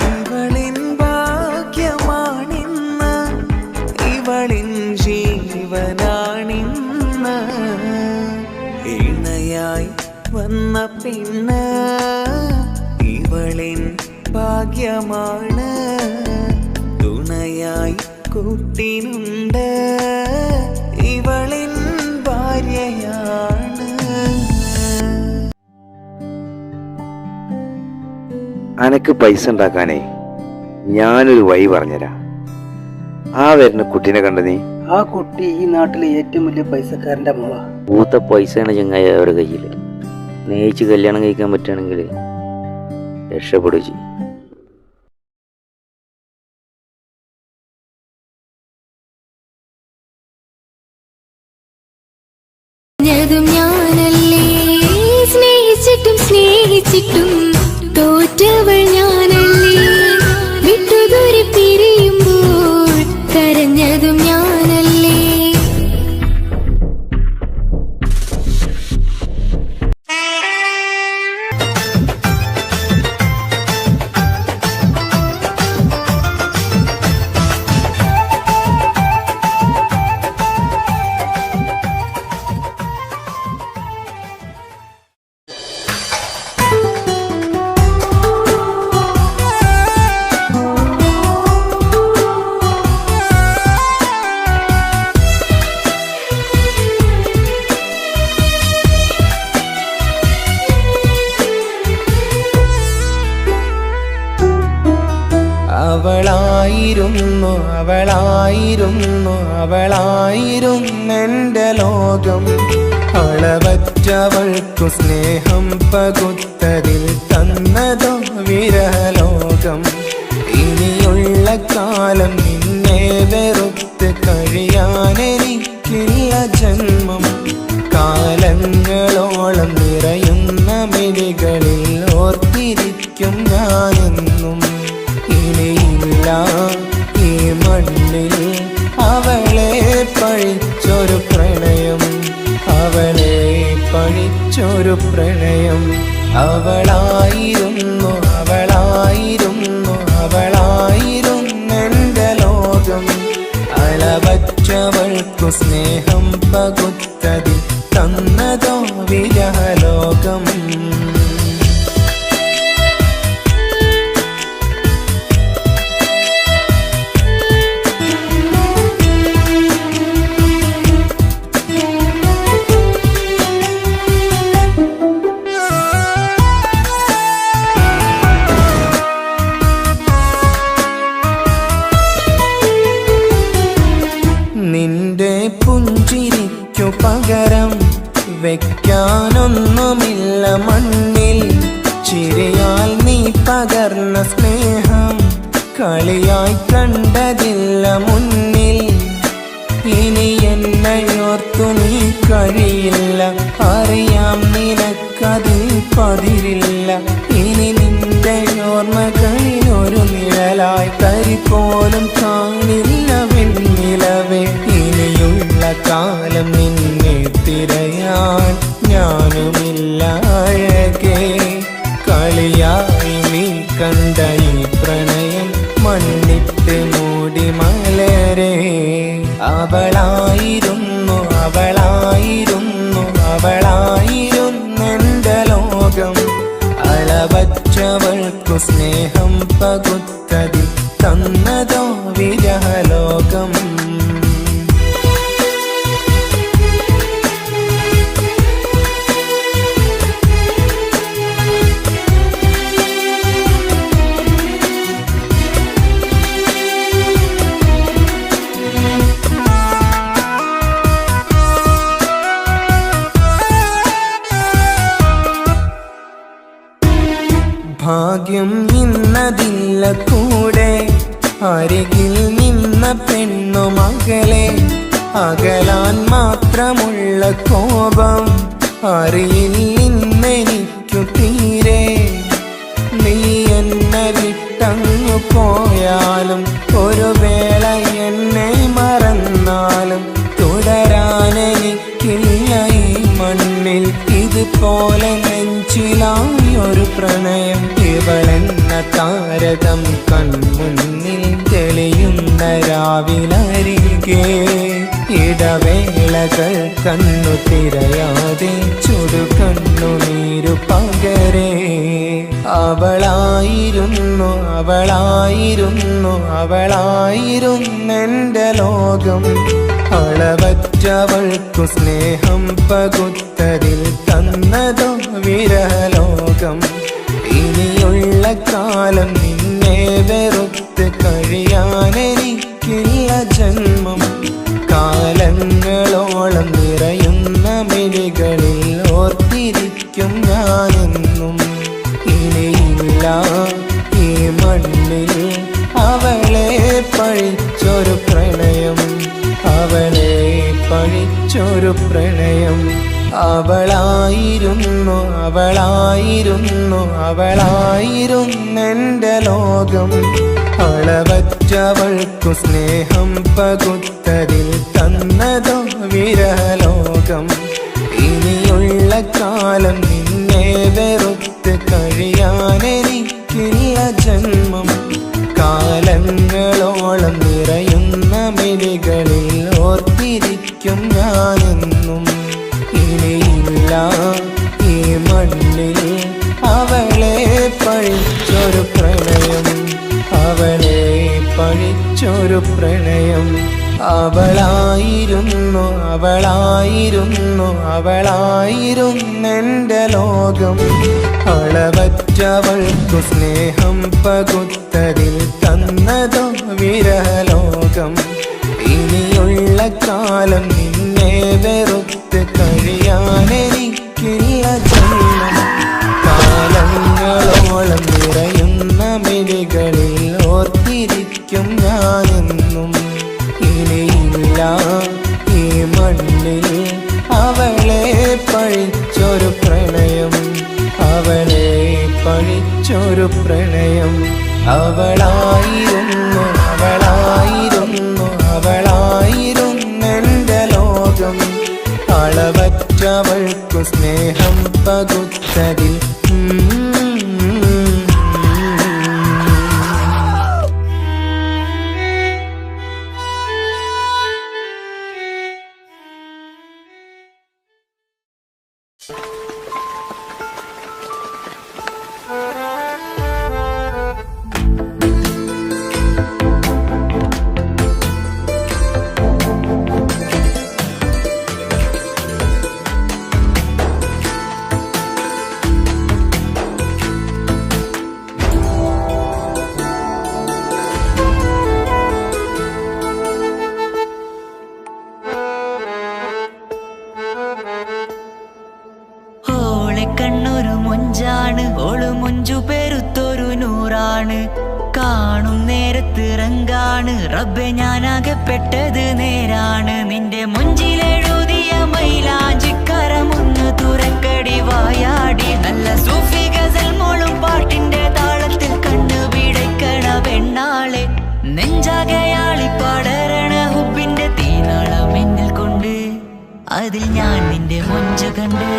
ഇവളിൻ ഭാഗ്യമാണിന്ന് ഇവളിൻ ജീവനാണിന്ന് ഇണയായി വന്ന പെണ്ണ് ഇവളിൻ ഭാഗ്യമാണ് തുണയായി കൂട്ടിനുണ്ട് ഇവളിൻ ഭാര്യയാണ് അനക്ക് പൈസ ഉണ്ടാക്കാനേ ഞാനൊരു വഴി പറഞ്ഞുതരാം. ആ വരുന്ന കുട്ടീനെ കണ്ട നീ? ആ കുട്ടി ഈ നാട്ടിലെ ഏറ്റവും വലിയ പൈസക്കാരന്റെ മോളാ. പൂത്ത പൈസയാണ് ചങ്ങായി അവരുടെ കയ്യിൽ. സ്നേഹിച്ച് കല്യാണം കഴിക്കാൻ പറ്റുകയാണെങ്കിൽ രക്ഷപ്പെടുക ചെയ്യും. ഞാനല്ലേ സ്നേഹിച്ചിട്ടും സ്നേഹിച്ചിട്ടും തോറ്റവൾ ഞാനല്ലേ വിട്ടുദൂരെ പിരിയുമ്പോൾ കരഞ്ഞതും ഞാനല്ലേ അവളായിരുന്നു അവളായിരുന്നു അവളായിരുന്നെൻ്റെ ലോകം അളവറ്റവൾക്കു സ്നേഹം പകുത്തതിൽ തന്നതോ വിരലോകം ഇനിയുള്ള കാലം നിന്നെ വെറുത്ത് കഴിയാനെനിക്കില്ല ജന്മം കാലങ്ങളോളം നിറയുന്ന മിഴികളിൽ ഓർത്തിരിക്കും ഞാനെന്നും ഇനിയില്ല ഈ മണ്ണിൽ അവളെ പഴിച്ചൊരു പ്രണയം അവളെ പഴിച്ചൊരു പ്രണയം അവളായിരുന്നു അവളായിരുന്നു അവളായിരുന്നെൻ്റെ ലോകം അളവറ്റവൾക്കു സ്നേഹം പകുത്തതിൽ തന്നതോ വിരലോകം സ്നേഹം കളിയായി കണ്ടതില്ല മുന്നിൽ. ഇനി എന്നോർത്തു നീ കഴിയില്ല, അറിയാം നിനക്കതിൽ പതിരില്ല. ഇനി നിന്റെ ഓർമ്മകളിലൊരു നിഴലായി തരി പോലും കാണില്ല വെണ്ണിലവേ. ഇനിയുള്ള കാലം നിന്നെ തിരയാൻ ഞാനുമില്ല അഴകേ. കളിയായി നീ കണ്ട ഈ പ്രണയം മണ്ണിട്ട് മൂടി മലരേ. അവളായിരുന്നു അവളായിരുന്നു അവളായിരുന്നെന്റെ ലോകം. അളവറ്റവൾക്കു സ്നേഹം പകുത്തതിൽ തന്നതോ വിരഹലോകം. ഭാഗ്യം ഇന്നതില്ല കൂടെ, അരികിൽ നിന്ന പെണ്ണു മകളെ. അകലാൻ മാത്രമുള്ള കോപം അറിയില്ലെനിക്കു തീരെ. നീ എന്നെ വിട്ടങ്ങു പോയാലും ഒരു വേള എന്നെ മറന്നാലും തുടരാനെനിക്കില്ല ഈ മണ്ണിൽ. ഇതുപോലെ നെഞ്ചിലായൊരു പ്രണയം. ഇവളെന്ന താരകം കൺമുന്നിൽ തെളിയുന്ന രാവിലരികെ. ഇടവേളകൾ കണ്ണു തിരയാതെ ചുടുകണ്ണുനീരു പകരേ. അവളായിരുന്നു അവളായിരുന്നു അവളായിരുന്നെന്റെ ലോകം. അളവറ്റവൾക്കു സ്നേഹം പകുത്തതിൽ തന്നതോ വിരഹലോകം. ഇനിയുള്ള കാലം നിന്നെ വെറുത്ത് കഴിയാനെനിക്കില്ല ജന്മം. കാലങ്ങളോളം നിറയുന്ന മിഴികളിൽ ഓർത്തിരിക്കും ഞാനെന്നും. ഇനിയില്ല ഈ മണ്ണിൽ അവളെ പഴിച്ചൊരു പ്രണയം, അവളെ പഴിച്ചൊരു പ്രണയം. അവളായിരുന്നു അവളായിരുന്നു അവളായിരുന്നെന്റെ ലോകം. അളവറ്റവൾക്കു സ്നേഹം പകുത്തതിൽ തന്നതോ വിരഹലോകം. ഇനിയുള്ള കാലം നിന്നെ വെറുത്ത് കഴിയാനെനിക്കില്ല ജന്മം. കാലങ്ങളോളം നിറയുന്ന മിഴികളിൽ ഓർത്തിരിക്കും ഞാനെന്നും. ഇനിയില്ല ഈ മണ്ണിൽ അവളെ പഴിച്ചൊരു പ്രണയം, അവളെ പഴിച്ചൊരു പ്രണയം. അവളായിരുന്നു അവളായിരുന്നു അവളായിരുന്നെന്റെ ലോകം. അളവറ്റവൾക്കു സ്നേഹം പകുത്തതിൽ തന്നതോ വിരഹലോകം. ഇനിയുള്ള കാലം നിന്നെ വെറുത്ത് കഴിയാനെനിക്കില്ല ജന്മം. കാലങ്ങളോളം നിറയുന്ന മിഴികളിൽ ഓർത്തിരിക്കും ഞാനെന്നും. ഇനിയില്ല ഈ മണ്ണിൽ അവളെ പഴിച്ചൊരു പ്രണയം, അവളെ പഴിച്ചൊരു പ്രണയം. അവളായിരുന്നു അവളായിരുന്നു അവളായിരുന്നെന്റെ ലോകം. അളവറ്റവൾക്കു സ്നേഹം പകുത്തതിൽ കണ്ണൊരു മൊഞ്ചാണ് ഓള് മൊഞ്ചു പെരുത്തൊരു നൂറാണ്. കാണും നേരത്തിറങ്കാണ് റബ്ബെ ഞാനാകപ്പെട്ടത് നേരാണ്. നിന്റെ മുഞ്ചിലെഴുതിയ മൈലാഞ്ചിക്കരമൊന്ന് തുറക്കടി വായാടി. നല്ല സൂഫി ഗസൽ മോളും പാട്ടിന്റെ താളത്തിൽ കണ്ണു പിടയ്ക്കണ പെണ്ണാളെ. നെഞ്ചാകയാളി പടരണ ഹുബിന്റെ തീനാളം എന്നിൽ കൊണ്ട് അതിൽ ഞാൻ നിന്റെ മൊഞ്ച് കണ്ട്.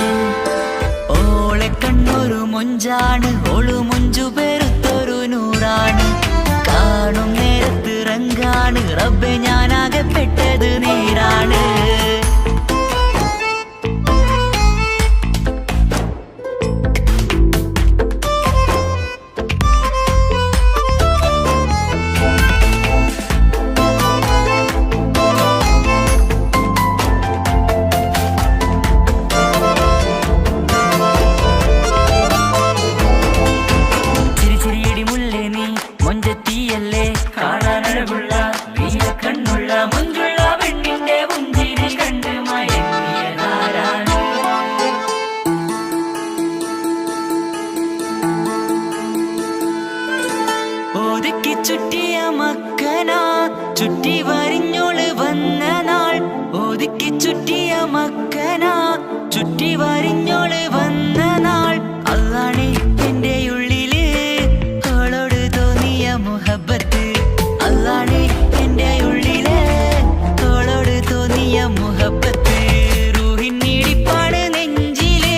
ഓളെ കണ്ണൊരു മൊഞ്ചാണ് ഓളു മൊഞ്ചു പെരുത്തൊരു നൂറാണ്. കാണും നേരത്തിറങ്കാണ് റബ്ബെ ഞാനാകപ്പെട്ടത് നേരാണ്. ഒതുക്കി ചുറ്റിയ മക്കനാ ചുറ്റി വരിഞ്ഞോള് വന്ന നാൾ. ഒതുക്കി ചുറ്റിയ മക്കനാ ചുറ്റി വരിഞ്ഞോള് വന്ന നാൾ. അല്ലാണേ എന്റെ ഉള്ളില് അവളോട് തോന്നിയ മുഹബത്ത്. അല്ലാണേ എന്റെ ഉള്ളില് അവളോട് തോന്നിയ മുഹബത്ത്. റൂഹിന്നിടിപ്പാണ് നെഞ്ചില്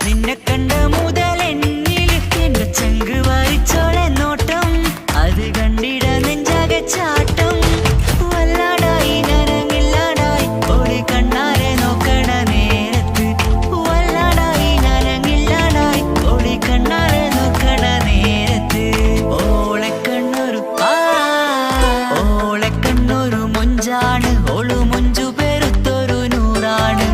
നിന്നെ കണ്ട മുതൽ എന്നില്. എന്റെ ചങ്ക് വായിച്ചോളെ നോട്ടം അത് കണ്ടിട നെഞ്ചാകെ ചാട്ടം. വല്ലാടായി നനങ്ങില്ലാടായി ഓടി കണ്ണാരെ നോക്കണ നേരത്ത്. വല്ലാടായി നനങ്ങില്ലാടായി ഓടി കണ്ണാരെ നോക്കണ നേരത്ത്. ഓളെ കണ്ണൊരു മൊഞ്ചാണ് ഓളു മൊഞ്ചു പെരുത്തൊരു നൂറാണ്.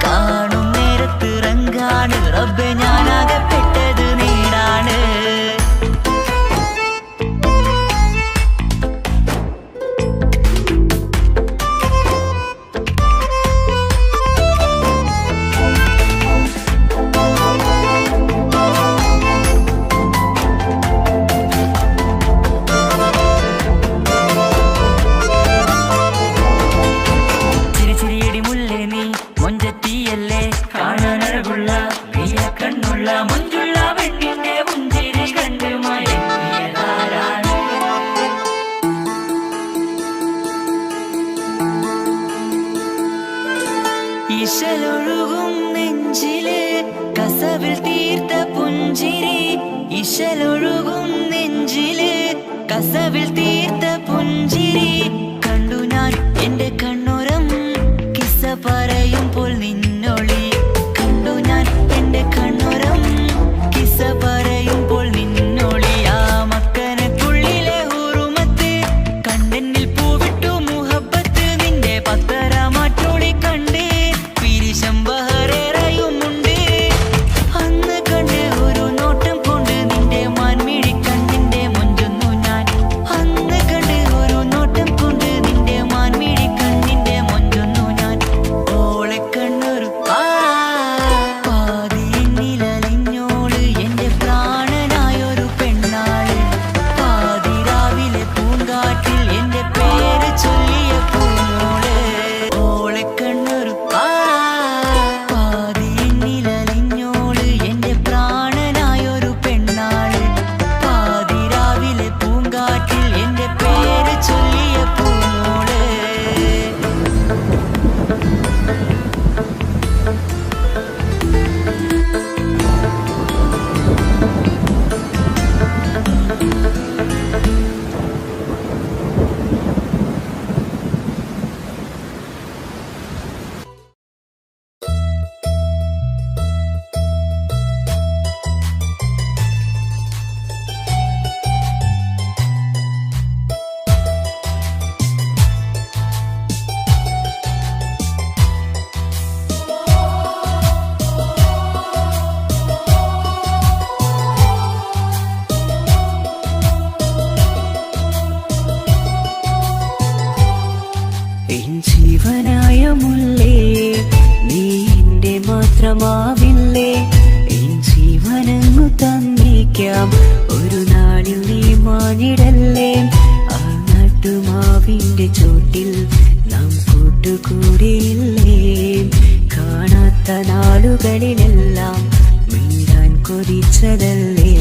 കാണും നേരത്തിറങ്കാണ് റബ്ബെ ഞാനാകപ്പെട്ടത് നേരാണ്. ഇശലൊഴുകും നെഞ്ചില് കസവിൽ തീർത്ത പുഞ്ചിരി. ഇശലൊഴുകും നെഞ്ചില് കസവിൽ തീർത്ത പുഞ്ചിരി. കണ്ടു ഞാൻ എന്റെ കണ്ണുരം കിസ്സ പറയുമ്പോൾ നിന്നൊളി. കണ്ടു ഞാൻ എന്റെ കണ്ണുരം കിസ്സ പറയുമ്പോൾ നിന്നൊളി. ആ മക്കനക്കുള്ളിലെ ഹുറുമത്ത് കണ്ണെന്നിൽ പൂവിട്ടു മുഹബത്ത്. നിന്റെ പത്തര മാറ്റോളി കണ്ട് ബഹറേറയുമുണ്ട്. അന്ന് കണ്ട് ഒരു നോട്ടം കൊണ്ട് നിന്റെ മാൻമിഴി കണ്ണിന്റെ മൊഞ്ചൊന്നു ഞാൻ. അന്ന് കണ്ട് ഒരു നോട്ടം കൊണ്ട് നിന്റെ മാൻമിഴി കണ്ണിന്റെ മൊഞ്ചൊന്നു ഞാൻ. ഓളെ കണ്ണൊരു പാതിന്നിലലിഞ്ഞോള് എന്റെ പ്രാണനായൊരു പെണ്ണാള്. പാതിരാവിലെ പൂങ്കാറ്റിൽ എന്റെ പേര് ചൊല്ലിയ പൂമോള്. ഓളെ കണ്ണൊരു പാതിന്നിലലിഞ്ഞോള് എന്റെ പ്രാണനായൊരു പെണ്ണാള്. പാതിരാവിലെ പൂങ്കാറ്റിൽ എന്റെ പേര് ചൊല്ലിയ പൂമോള്. ജീവനായ മുല്ലേ നീ എന്റെ മാത്രമാവില്ലേ. എൻ ജീവനങ്ങു തന്നേ തന്നേക്കാം. ഒരു നാളിൽ നീ മാഞ്ഞിടല്ലേ. ആ നാട്ടുമാവിന്റെ ചോട്ടിൽ നാം കൂട്ടുകൂടിയില്ലേ. കാണാത്ത നാളുകളിലെല്ലാം മിണ്ടാൻ കൊതിച്ചതല്ലേ.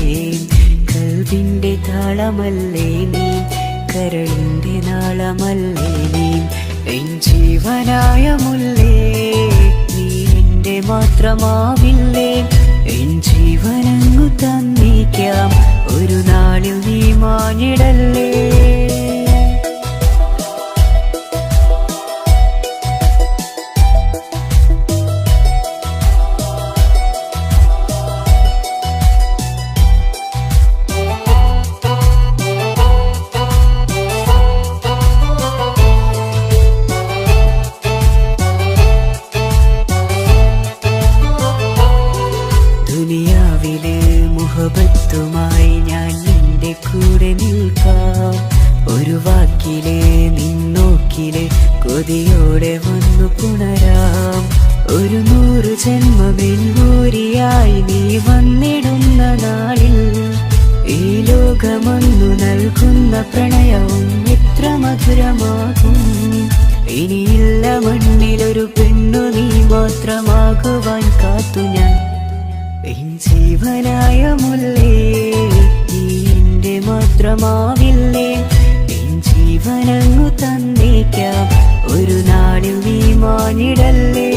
കൽവിന്റെ താളമല്ലേ നീ, കരളിന്റെ നാളമല്ലേ നീ. എൻ ജീവനായ മുല്ലേ, നീ എന്റെ മാത്രമാവില്ലേ. എൻ ജീവനങ്ങു തന്നേക്കാം. ഒരു നാളിൽ നീ മാഞ്ഞിടല്ലേ. ദുനിയാവിലെ മുഹബത്തുമായി ഞാൻ നിന്റെ കൂടെ നിൽക്കാം. ഒരു വാക്കിലെ നിന്നോക്കിലെ കൊതിയോടെ വന്നു പുണരാം. ഒരു 100 ജന്മമെന്നൂരിയായി നീ വന്നിടുന്ന നാളിൽ ഈ ലോകമൊന്നു നൽകുന്ന പ്രണയവും എത്ര മധുരമാകും. ഇനിയില്ല മണ്ണിലൊരു പെണ്ണു നീ മാത്രമാകുവാൻ കാത്തു ഞാൻ. എൻ ജീവനായ മുല്ലേ, നീ എന്റെ മാത്രമാവില്ലേ. എൻ ജീവനങ്ങു തന്നേക്കാം. ഒരു നാളിൽ നീ മാഞ്ഞിടല്ലേ.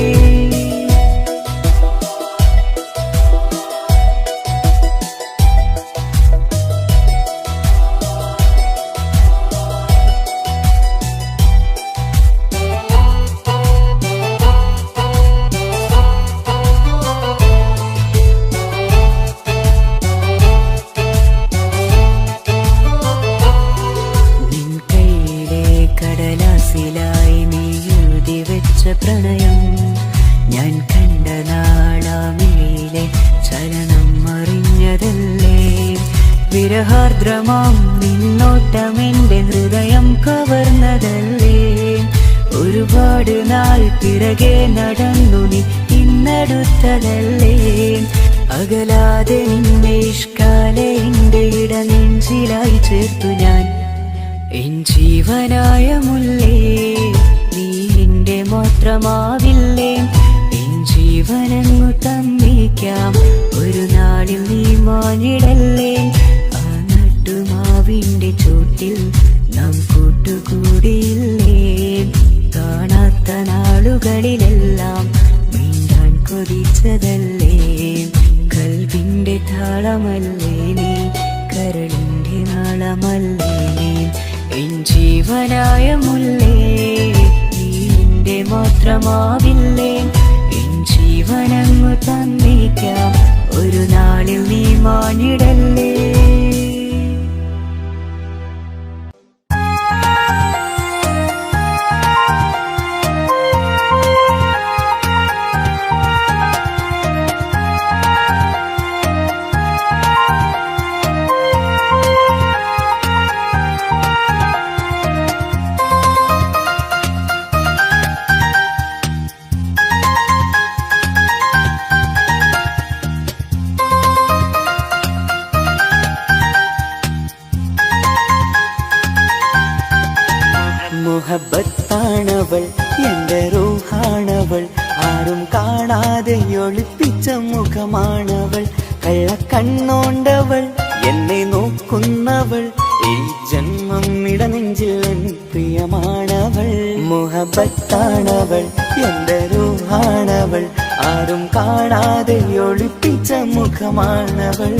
കടലാസിലായി നീ എഴുതി വെച്ച പ്രണയം ഞാൻ കണ്ട നാളാമിഴിയിലെ ചലനം അറിഞ്ഞതല്ലേ. വിരഹാർദ്രമാം നിന്നോട്ടം എന്റെ ഹൃദയം കവർന്നതല്ലേ. ഒരുപാട് നാൾ പിറകെ നടന്നു നീ ഇന്നടുത്തതല്ലേ. അകലാതെ നിന്നെ ഇഷ്കാലെ എന്റെ ഇടനെഞ്ചിലായി ചേർത്തു ഞാൻ. എൻ ജീവനായ മുല്ലേ, നീ എന്റെ മാത്രമാവില്ലേ. എൻ ജീവനങ്ങു തന്നേക്കാം. ഒരു നാളിൽ നീ മാഞ്ഞിടല്ലേ. ആ നട്ടുമാവിന്റെ ചോട്ടിൽ നാം കൂട്ടുകൂടിയില്ലേ. കാണാത്ത നാളുകളിലെല്ലാം മിണ്ടാൻ കൊതിച്ചതല്ലേ. കൽവിന്റെ താളമല്ലേ നീ, കരളിന്റെ നാളമല്ലേ നീ. എൻ ജീവനായ മുല്ലേ, നീ എന്റെ മാത്രമാവില്ലേ. എൻ ജീവനങ്ങു തന്നേക്കാം. ഒരു നാളിൽ നീ മാഞ്ഞിടല്ലേ. മുഹബത്താണവൾ, എന്റെ റൂഹാണവൾ. ആരും കാണാതെ ഒളിപ്പിച്ച മുഖമാണവൾ. കള്ളക്കണ്ണോണ്ടവൾ, എന്നെ നോക്കുന്നവൾ. ഈ ജന്മം ഇടനെഞ്ചിൽ എൻ പ്രിയമാണവൾ. മുഹബത്താണവൾ, എന്റെ റൂഹാണവൾ. ആരും കാണാതെ ഒളിപ്പിച്ച മുഖമാണവൾ.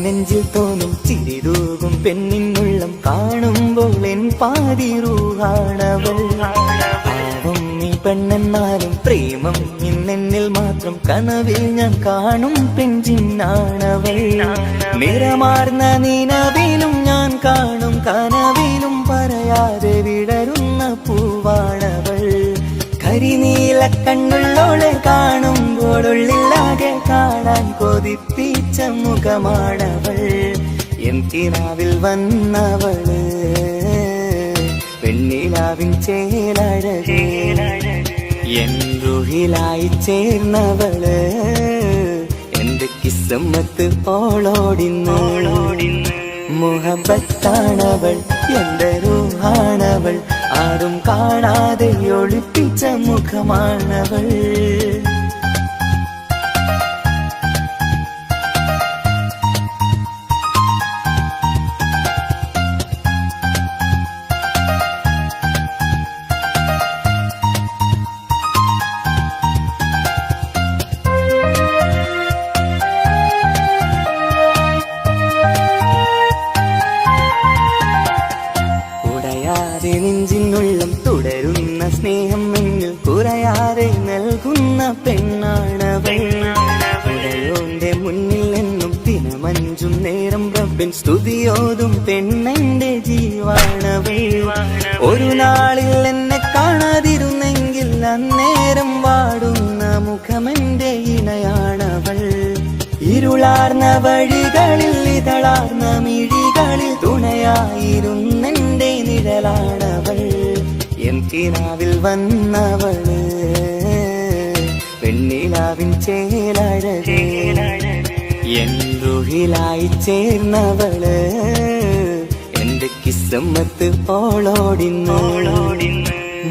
നെഞ്ചിൽ തോന്നും ചിരിതൂകും പെണ്ണിനുള്ളം കാണുമ്പോൾ എൻ പാതി റൂഹാണവൾ. പാവം നീ പെണ്ണെന്നാലും പ്രേമം ഇന്നെന്നിൽ മാത്രം. കനവിൽ ഞാൻ കാണും പെഞ്ചിന്നാണവൾ. നിറമാർന്ന നിലവിലും ഞാൻ കാണും കനവിലും പറയും മായാതെ വിടരുന്ന പൂവാണവൾ. കരിനീല കണ്ണുള്ളോളെ കാണുമ്പോഴുള്ളിലാകെ കാണാൻ കൊതിപ്പിച്ച മുഖമാണവൾ. എൻ കിനാവിൽ വന്നവള് പെണ്ണിലാവിൻ ചേലഴകേ, എൻ റുഹിലായി ചേർന്നവള് എന്റെ കിസ്സമ്മത്ത് ഓളോടിന്ന്. മുഹബത്താണവൾ എന്റെ റൂഹാണവൾ, ആരും കാണാതെ ഒളിപ്പിച്ച മുഖമാണവൾ. നെഞ്ചിനുള്ളം തുടരുന്ന സ്നേഹം എന്നിൽ കുറയാതെ നൽകുന്ന പെണ്ണാണവൾ. ഉടയോന്റെ മുന്നിൽ എന്നും ദിനമഞ്ചും നേരം റബ്ബിൻ സ്തുതിയോതും പെണ്ണെന്റെ ജീവാണവൾ. ഒരു നാളിൽ എന്നെ കാണാതിരുന്നെങ്കിൽ അന്നേരം വാടുന്ന മുഖമെന്റെ ഇണയാണവൾ. ഇരുളാർന്ന വഴികളിൽ ഇതളാർന്ന മിഴികളിൽ തുണയായിരുന്നെന്റെ നിഴലാണവൾ. എൻ കിനാവിൽ വന്നവള് പെണ്ണിലാവിൻ ചേലഴകേ, എൻ റുഹിലായി ചേർന്നവള് എന്റെ കിസ്സമ്മത്ത് ഓളോടിന്ന്.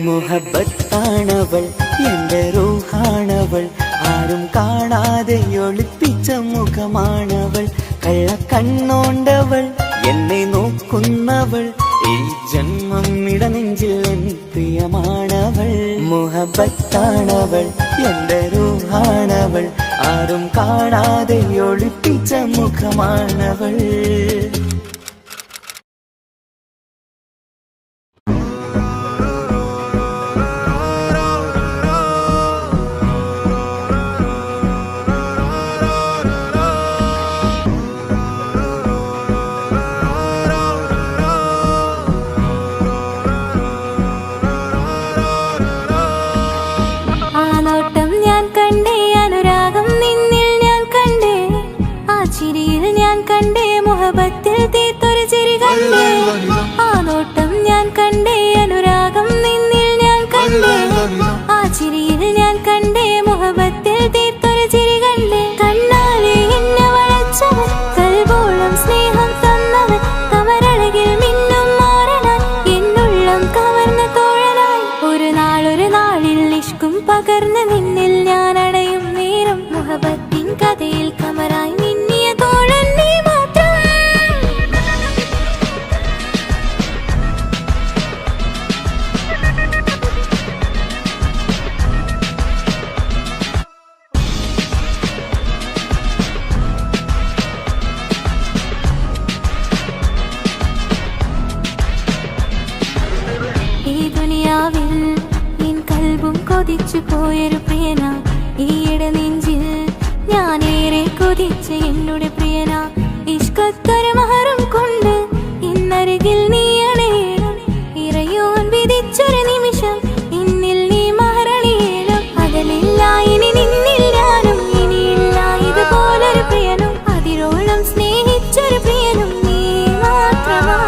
മുഹബത്താണവൾ എന്റെ റൂഹാണവൾ, ആരും കാണാതെ ഒളിപ്പിച്ച മുഖമാണവൾ. കള്ളക്കണ്ണോണ്ടവൾ എന്നെ നോക്കുന്നവൾ, ഈ ജന്മം ഇടനെഞ്ചിൽ എൻ പ്രിയമാണവൾ. മുഹബത്താണവൾ എന്റെ റൂഹാണവൾ, ആരും കാണാതെ ഒളിപ്പിച്ച മുഖമാണവൾ. മുഹബത്തിൽ തീർത്തൊരു ചിരി കണ്ടേ, ആ നോട്ടം ഞാൻ കണ്ടേ, അനുരാഗം നിന്നിൽ ഞാൻ കണ്ടേ, ആ ചിരിയിൽ ഞാൻ കണ്ടേ, മുഹബത്തിൽ തീർത്തൊരു ചിരി കണ്ടേ. കണ്ണാലെ എന്നെ വളച്ചവൻ, കൽബോളം സ്നേഹം തന്നവൻ, കമരഴകിൽ മിന്നും മാറനാൻ, എന്നുള്ളം കവർന്ന തോഴനായി. ഒരു നാളിൽ ഇഷ്കും പകർന്ന് നിന്നിൽ ഞാൻ അടയും നേരം, മുഹബത്തിൻ കഥയിൽ കമറായി മിന്നിയ തോഴൻ നീ മാത്രം. ഈ ദുനിയാവിൽ നിൻ കൽബും കൊതിച്ചു പോയൊരു പ്രിയന, ഈയിടെ നെഞ്ചിൽ ഞാനേറെ കൊതിച്ച എന്നുടെ പ്രിയന. ഇഷ്കത്തൊരു മഹറും കൊണ്ട് ഇന്നരികിൽ നീ അണയണം, ഇറയോൻ വിധിച്ചൊരു നിമിഷം ഇന്നിൽ നീ മഹറണിയേണം. അകലില്ല ഇനി നിന്നിൽ ഞാനും, ഇനിയില്ല ഇതുപോലൊരു പ്രിയനും, അതിരോളം സ്നേഹിച്ചൊരു പ്രിയനും നീ മാത്രമാ.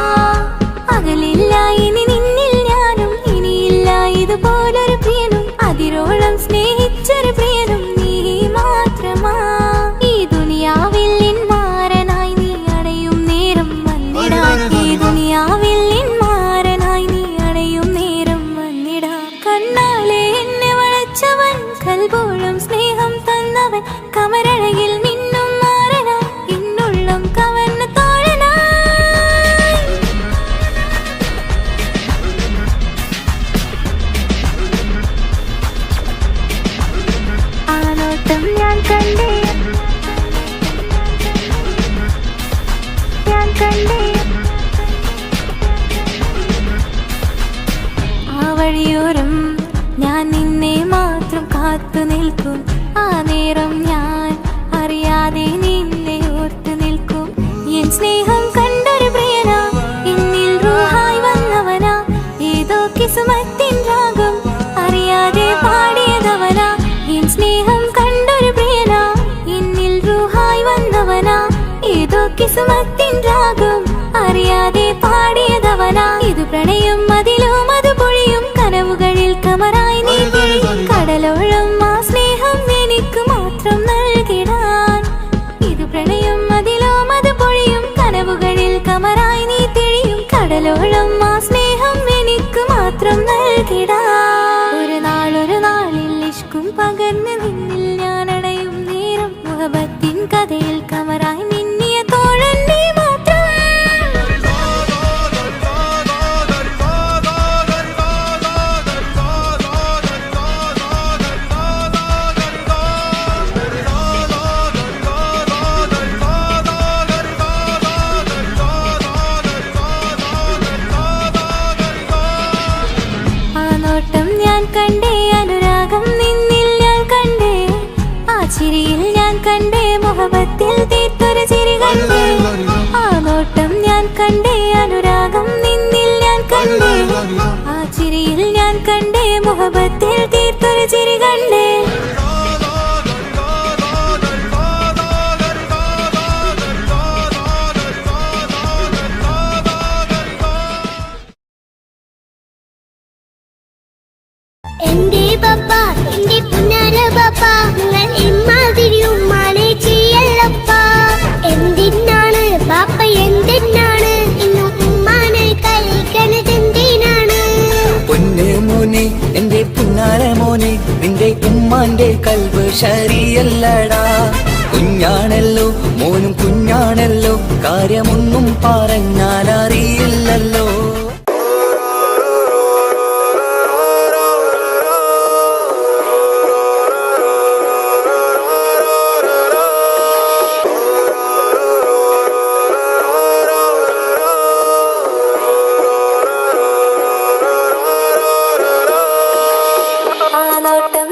അകലില്ല ഇനി നിന്നിൽ ഞാനും, ഇനിയില്ല ഇതുപോലൊരു പ്രിയനും, അതിരോളം സ്നേഹിച്ചൊരു പ്രിയനും നീ മാത്രമാ. ഈ ദുനിയാവിൽ നിൻ മാരനായി നീ അടയും നേരം വന്നിടാൻ, ഈ ദുനിയാവിൽ നിൻ മാരനായി നീ അടയും നേരം വന്നിടാൻ. കണ്ണാലെ എന്നെ വളച്ചവൻ, കൽബോളം സ്നേഹം തന്നവൻ, കമരഴകിൽ മിന്നും മാറനായി, എന്നുള്ളം കവർന്ന തോഴനായി. ആ നോട്ടം ഞാൻ കണ്ടേ, ഞാൻ കണ്ടേ, ആ വഴിയോരം ഞാൻ നിന്നെ മാത്രം കാത്തു നിൽക്കും, ആ നേരം ഞാൻ അറിയാതെ നിന്നെ ഓർത്തു നിൽക്കും. എൻ സ്നേഹം കണ്ടൊരു പ്രിയനാ, എന്നിൽ റൂഹായി വന്നവനാ, കിസുമത്തിൻ രാഗം അറിയാതെ പാടിയതവനാ എൻ സ്നേഹം കണ്ടൊരു പ്രിയനാ എന്നിൽ റൂഹായി വന്നവനാ ഏതോ കിസുമത്തിൻ രാഗം അറിയാതെ പാടിയതവനാ ഇത് പ്രണയം അതിലും അത് പൊഴിയും കനവുകളിൽ കമറായി നീ കടലോളം ആ സ്നേഹം എനിക്ക് മാത്രം നൽകിടാൻ ഇത് പ്രണയം അതിലും അത് പൊഴിയും കനവുകളിൽ കമറായി നീ തെളിയും കടലോളം ആ സ്നേഹം എനിക്ക് മാത്രം നൽകിടാൻ ഒരു നാളിൽ ഇഷ്കും പകർന്ന് നിന്നിൽ ഞാൻ അടയും നേരം മുഹബത്തിൻ കഥയിൽ കമറായി മിന്നിയ തോഴൻ നീ മാത്രം കണ്ടേ അനുരാഗം നിന്നിൽ ഞാൻ കണ്ടേ ആ ചിരിയിൽ ഞാൻ കണ്ടേ മുഹബത്തിൽ തീർത്തൊരു ചിരി കണ്ടേ ആ നോട്ടം ഞാൻ കണ്ടേ അനുരാഗം നിന്നിൽ ഞാൻ കണ്ടേ ആ ചിരിയിൽ ഞാൻ കണ്ടേ മുഹബത്തിൽ തീർത്തൊരു ചിരി കണ്ടേ എന്റെ പപ്പ എന്റെ പുന്നാര പപ്പ നിങ്ങൾ ഇമ്മാതിരി ഉമ്മാനെ ചെയ്യല്ലപ്പ എന്തിനാണ് പാപ്പ എന്തിനാണ് ഇന്നും ഉമ്മാനെ കളിക്കണത് എന്തിനാണ് പൊന്നെ മോനെ എന്റെ പുന്നാര മോനെ നിന്റെ ഉമ്മാന്റെ കൽബ് ശരിയല്ലടാ കുഞ്ഞാണല്ലോ മോനും കുഞ്ഞാണല്ലോ കാര്യമൊന്നും പറഞ്ഞാൽ അറിയില്ലല്ലോ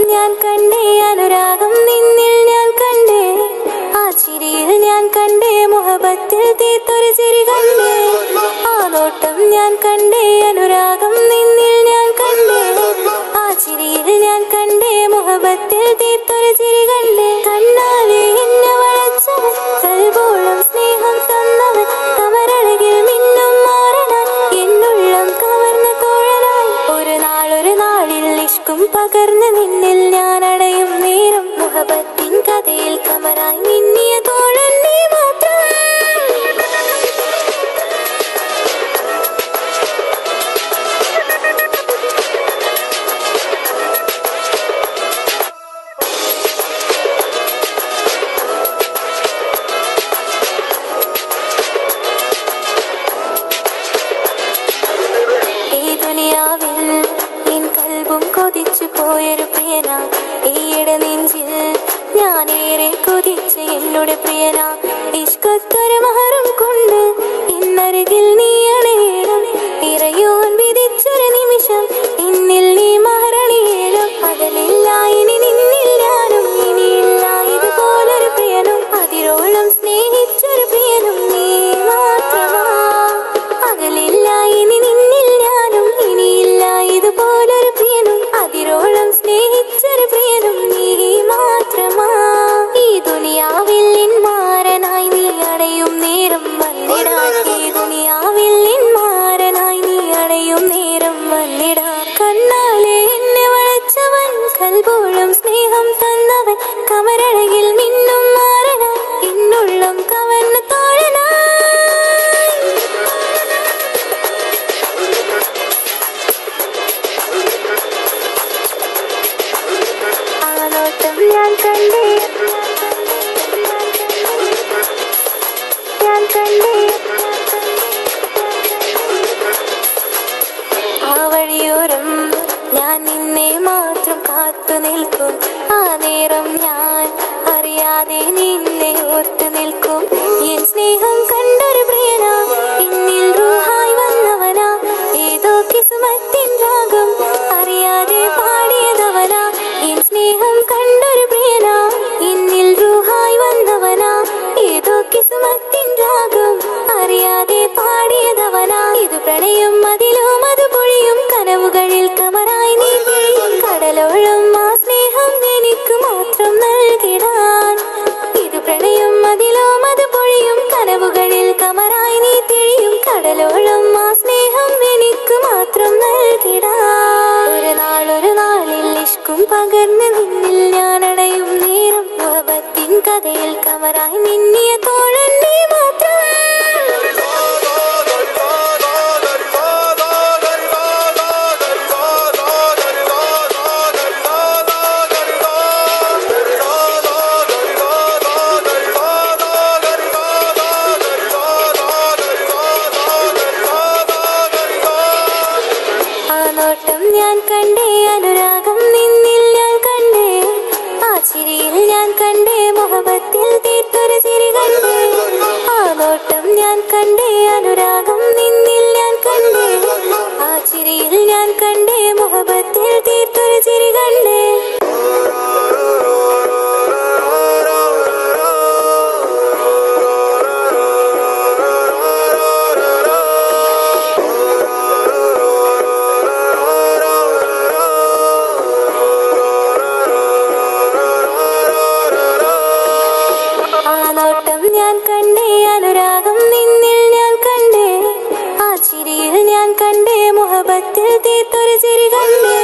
ഞാൻ കണ്ടേ അനുരാഗം നിന്നിൽ ഞാൻ കണ്ടേ ആ ചിരിയിൽ ഞാൻ കണ്ടേ മുഹബത്തിൽ തീർത്തൊരു ചിരി കണ്ടേ ആ നോട്ടം ഞാൻ കണ്ടേ അനുരാഗം നിന്നിൽ ഞാൻ കണ്ടേ ആ ചിരിയിൽ ഞാൻ കണ്ടേ മുഹബത്തിൽ തീർത്തൊരു ചിരി കണ്ടേ കണ്ണാലെ എന്നെ വളച്ചവൻ കൽബോളം സ്നേഹം തന്നവൻ കമരഴകിൽ മിന്നും മാറനാൻ എന്നുള്ളം കവർന്ന തോഴനായി ഒരു നാളിൽ ഇഷ്കും പകർന്ന് നിന്നിൽ ഞാൻ അടയും നേരം മുഹബത്തിൻ കഥയിൽ കമറായി മിന്നിയ തോഴൻ നീ മാത്രം ഈ ദുനിയാവിൽ എൻ കൽബും കൊതിച്ചു പോയൊരു പ്രിയനാ ഈയിടെ നെഞ്ചിൽ ഞാനേറെ കൊതിച്ച് എന്നോട് പ്രിയനാ ഇഷ്കത്തൊരു മഹറും കൊണ്ട് ഇന്നരികിൽ നീ അണയണം ഇറയോൻ വിധിച്ചൊരു നിമിഷം ഇന്നിൽ നീ മഹറണിയേലും അതലില്ല ഇനി നിന്നിൽ ഞാനും ഇനിയില്ല ഇതുപോലൊരു പ്രിയനും അതിരോളം സ്നേഹിച്ചൊരു പ്രിയനും നീ മാത്രമാ അകലില്ല ഇനി നിന്നിൽ ഞാനും ഇനിയില്ല ഇതുപോലൊരു പ്രിയനും അതിരോളം സ്നേഹിച്ചൊരു പ്രിയനും നീ മാത്രമാ ഈ ദുനിയാവിൽ മാരനായി നീ അടയും നേരം വന്നിടാൻ ഈ ദുനിയാവിൽ മാരനായി നീ അടയും നേരം വന്നിടാൻ കണ്ണാലെ എന്നെ വളച്ചവൻ കൽബോളം സ്നേഹം തന്നവൻ കമരഴകിൽ മിന്നും മാറനാൻ എന്നുള്ളം കവർന്ന തോഴനായി ആ നോട്ടം ഞാൻ കണ്ടേ ആ വഴിയോരം ഞാൻ നിന്നെ മാത്രം കാത്തു നിൽക്കും ആ നേരം ഞാൻ അറിയാതെ നിന്നെ ഓർത്തു നിൽക്കും എൻ സ്നേഹം കണ്ടൊരു പ്രിയനാ എന്നിൽ റൂഹായി വന്നവനാ ഏതോ കിസുമത്തിൻ രാഗം അറിയാതെ പാടിയതവനാ എൻ സ്നേഹം കണ്ടൊരു പ്രിയനാ എന്നിൽ റൂഹായി വന്നവനാ ഏതോ കിസുമത്തിൻ രാഗം അറിയാതെ പാടിയതവനാ ഇത് പ്രണയം അതിലും അത് പൊഴിയും കനവുകളിൽ കണ്ടേ അനുരാഗം നിന്നിൽ ഞാൻ കണ്ടേ ആ ചിരിയിൽ ഞാൻ കണ്ടേ മുഹബത്തിൽ തീർത്തൊരു ചിരി കണ്ടേ ഞാൻ കണ്ടേ അനുരാഗം നിന്നിൽ ഞാൻ കണ്ടേ ആ ചിരിയിൽ ഞാൻ കണ്ടേ മുഹബത്തിൽ തീർത്തൊരു ചിരി കണ്ടേ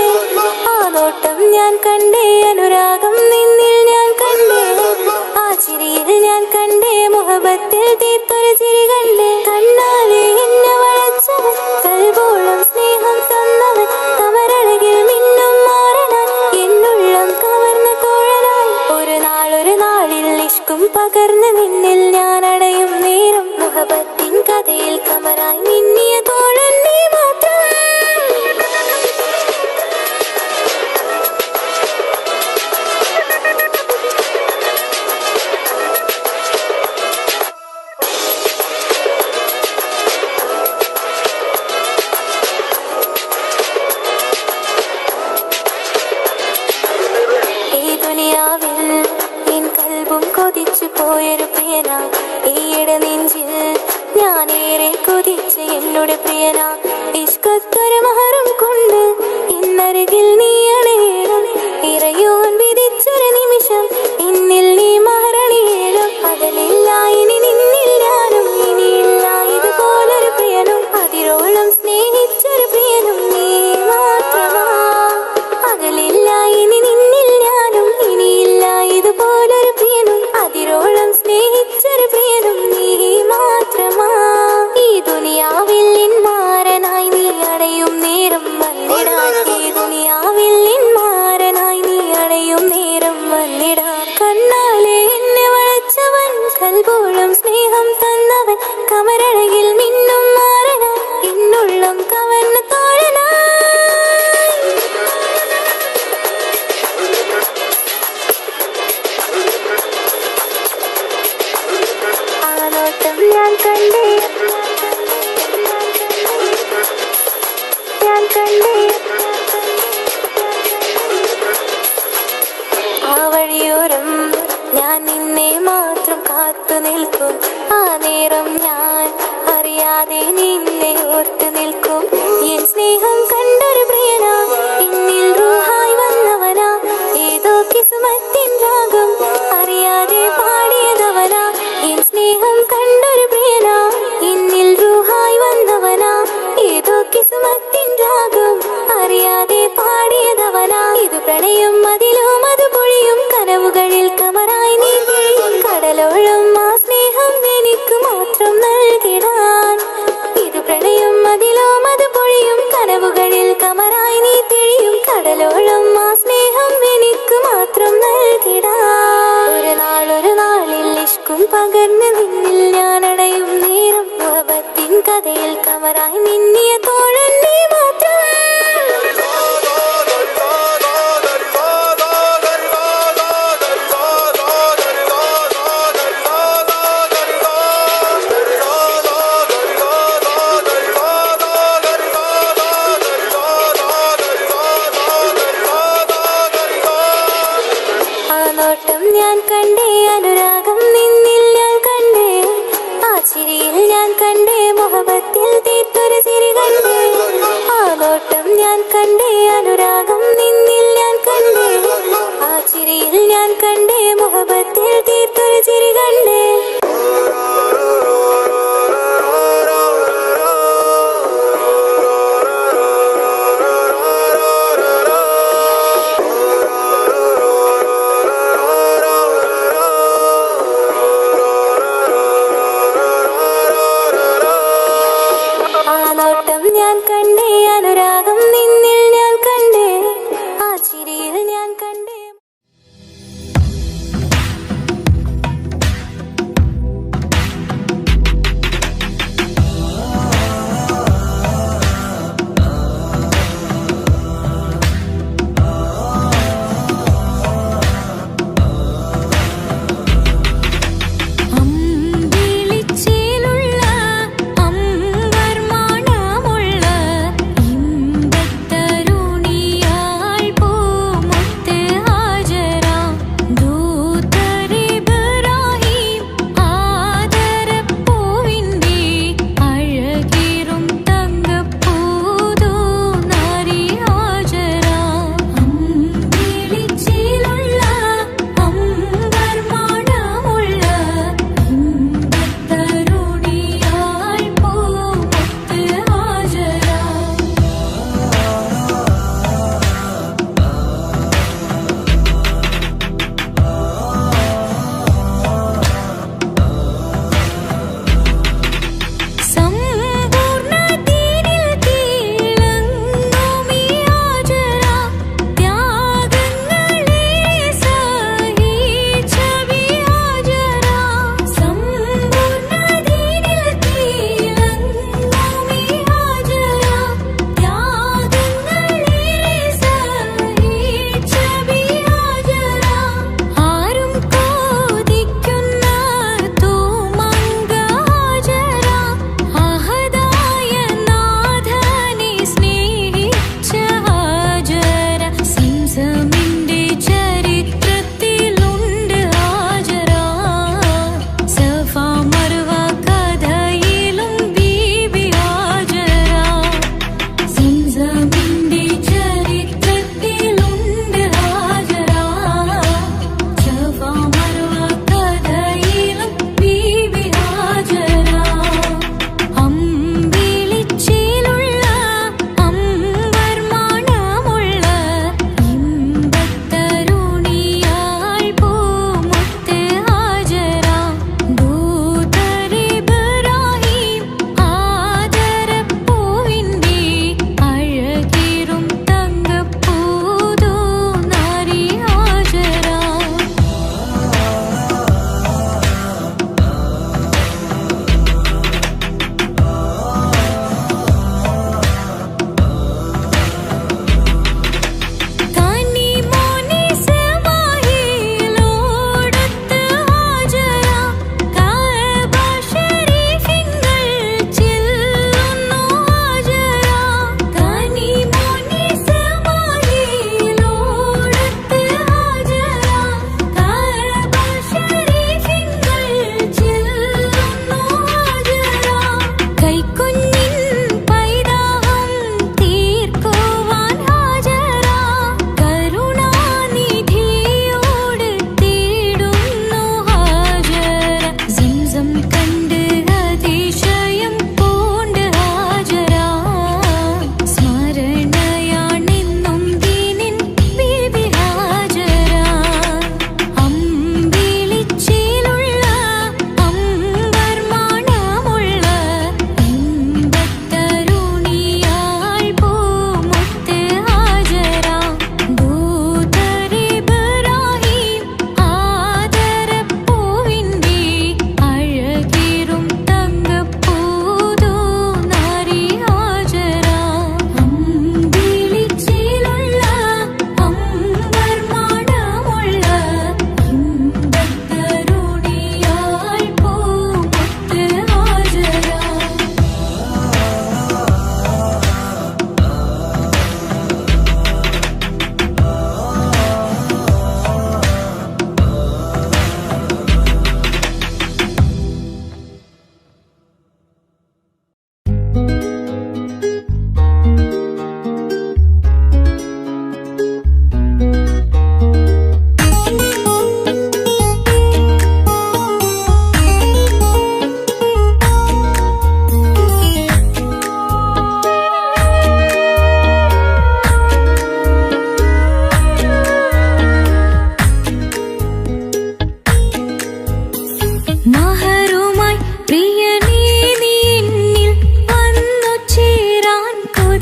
ആ നോട്ടം ഞാൻ കണ്ടേ അനുരാഗം നിന്നിൽ ഞാൻ കണ്ടേ ആ ചിരിയിൽ ഞാൻ കണ്ടേ മുഹബത്തിൽ തീർത്തൊരു ചിരി കണ്ടേ കണ്ണാലെ എന്നെ വളച്ചവൻ കൽബോളം സ്നേഹം തന്നവൻ കമരഴകിൽ മിന്നും മാറനാൻ എന്നുള്ളം കവർന്ന തോഴനായി ഒരു നാളിൽ ഇഷ്കും പകർന്ന് നിന്നിൽ ഞാൻ അടയും നേരം മുഹബത്തിൻ കഥയിൽ കമറായി മിന്നിയ തോഴൻ നീ മാത്രം ഈ ദുനിയാവിൽ എൻ കൽബും കൊതിച്ചു പോയൊരു പ്രിയനാ ഈയിടെ നെഞ്ചിൽ ഞാനേറെ കൊതിച്ച എന്നോട് പ്രിയനാ ഇഷ്കത്തൊരു മഹറും കൊണ്ട് ഇന്നരികിൽ നീ അണയണം ഇറയോൻ വിധിച്ചൊരു നിമിഷം എന്നിൽ നീ മഹറണിയേണം പകലില്ല ഇനി നിന്നിൽ ഞാനും ഇനിയില്ല ഇതുപോലൊരു പ്രിയനും അതിരോളം സ്നേഹിച്ചൊരു പ്രിയനും നീ മാത്രമാ പകലില്ല ഇനി നിന്നിൽ ഞാനും ഇനിയില്ല ഇതുപോലൊരു പ്രിയനും അതിരോളം സ്നേഹിച്ചൊരു പ്രിയനും നീ മാത്രമാ ഈ ദുനിയാവിൽ മാറനായി നീ അടയും നേരം വന്നിടാൻ ഈ ദുനിയാവിൽ മാറനായി നീ അടയും നേരം വന്നിടാൻ കണ്ണാലെ എന്നെ വളച്ചവൻ കൽബോളം സ്നേഹം തന്നവൻ കമരഴകിൽ മിന്നും മാറനാൻ എന്നുള്ളം കവർന്ന തോഴനായി ആ നോട്ടം ഞാൻ കണ്ടേ ഞാൻ കണ്ടേ ആ വഴിയോരം ഞാൻ നിന്നെ മാത്രം കാത്തു നിൽക്കും ആ നേരം ഞാൻ അറിയാതെ നിന്നെ ഓർത്തു നിൽക്കും എൻ സ്നേഹം കണ്ടൊരു പ്രിയനാ എന്നിൽ റൂഹായി വന്നവനാ ഏതോ കിസ്മത്തിൻ രാഗം അറിയാതെ പാടിയതവനാ എൻ സ്നേഹം കണ്ടൊരു പ്രിയനാ എന്നിൽ റൂഹായി വന്നവനാ ഏതോ കിസ്മത്തിൻ രാഗം അറിയാതെ പാടിയതവനാ ഇത് പ്രണയം അതിലും അത് പൊഴിയും കനവുകളിൽ കമറായി നീ പൊഴിയും കടലോളം ആ സ്നേഹം എനിക്ക് മാത്രം നൽകിടാൻ ഇത് പ്രണയം അതിലും അത് പൊഴിയും കനവുകളിൽ കമറായി നീ തിഴിയും കടലോളം ആ സ്നേഹം എനിക്ക് മാത്രം നൽകിടാൻ ഒരു നാളിൽ ഇഷ്കും പകർന്ന് നിന്നിൽ ഞാൻ അടയും നേരം മുഹബത്തിൻ കഥയിൽ കമറായി മിന്നിയ തോഴൻ നീ മാത്രം ആ നോട്ടം ഞാൻ കണ്ടേ അനുരാഗം നിന്നിൽ ഞാൻ കണ്ടേ ആ ചിരിയിൽ ഞാൻ കണ്ടേ മുഹബത്തിൽ തീർത്തൊരു ചിരി കണ്ടേ ആ നോട്ടം ഞാൻ കണ്ടേ അനുരാഗം നിന്നിൽ ഞാൻ കണ്ടേ ആ ചിരിയിൽ ഞാൻ കണ്ടേ മുഹബത്തിൽ തീർത്തൊരു ചിരി കണ്ടേ ആ നോട്ടം ഞാൻ കണ്ടേ അനുരാഗം നിന്നിൽ ഞാൻ കണ്ടേ ആ ചിരിയിൽ ഞാൻ കണ്ടേ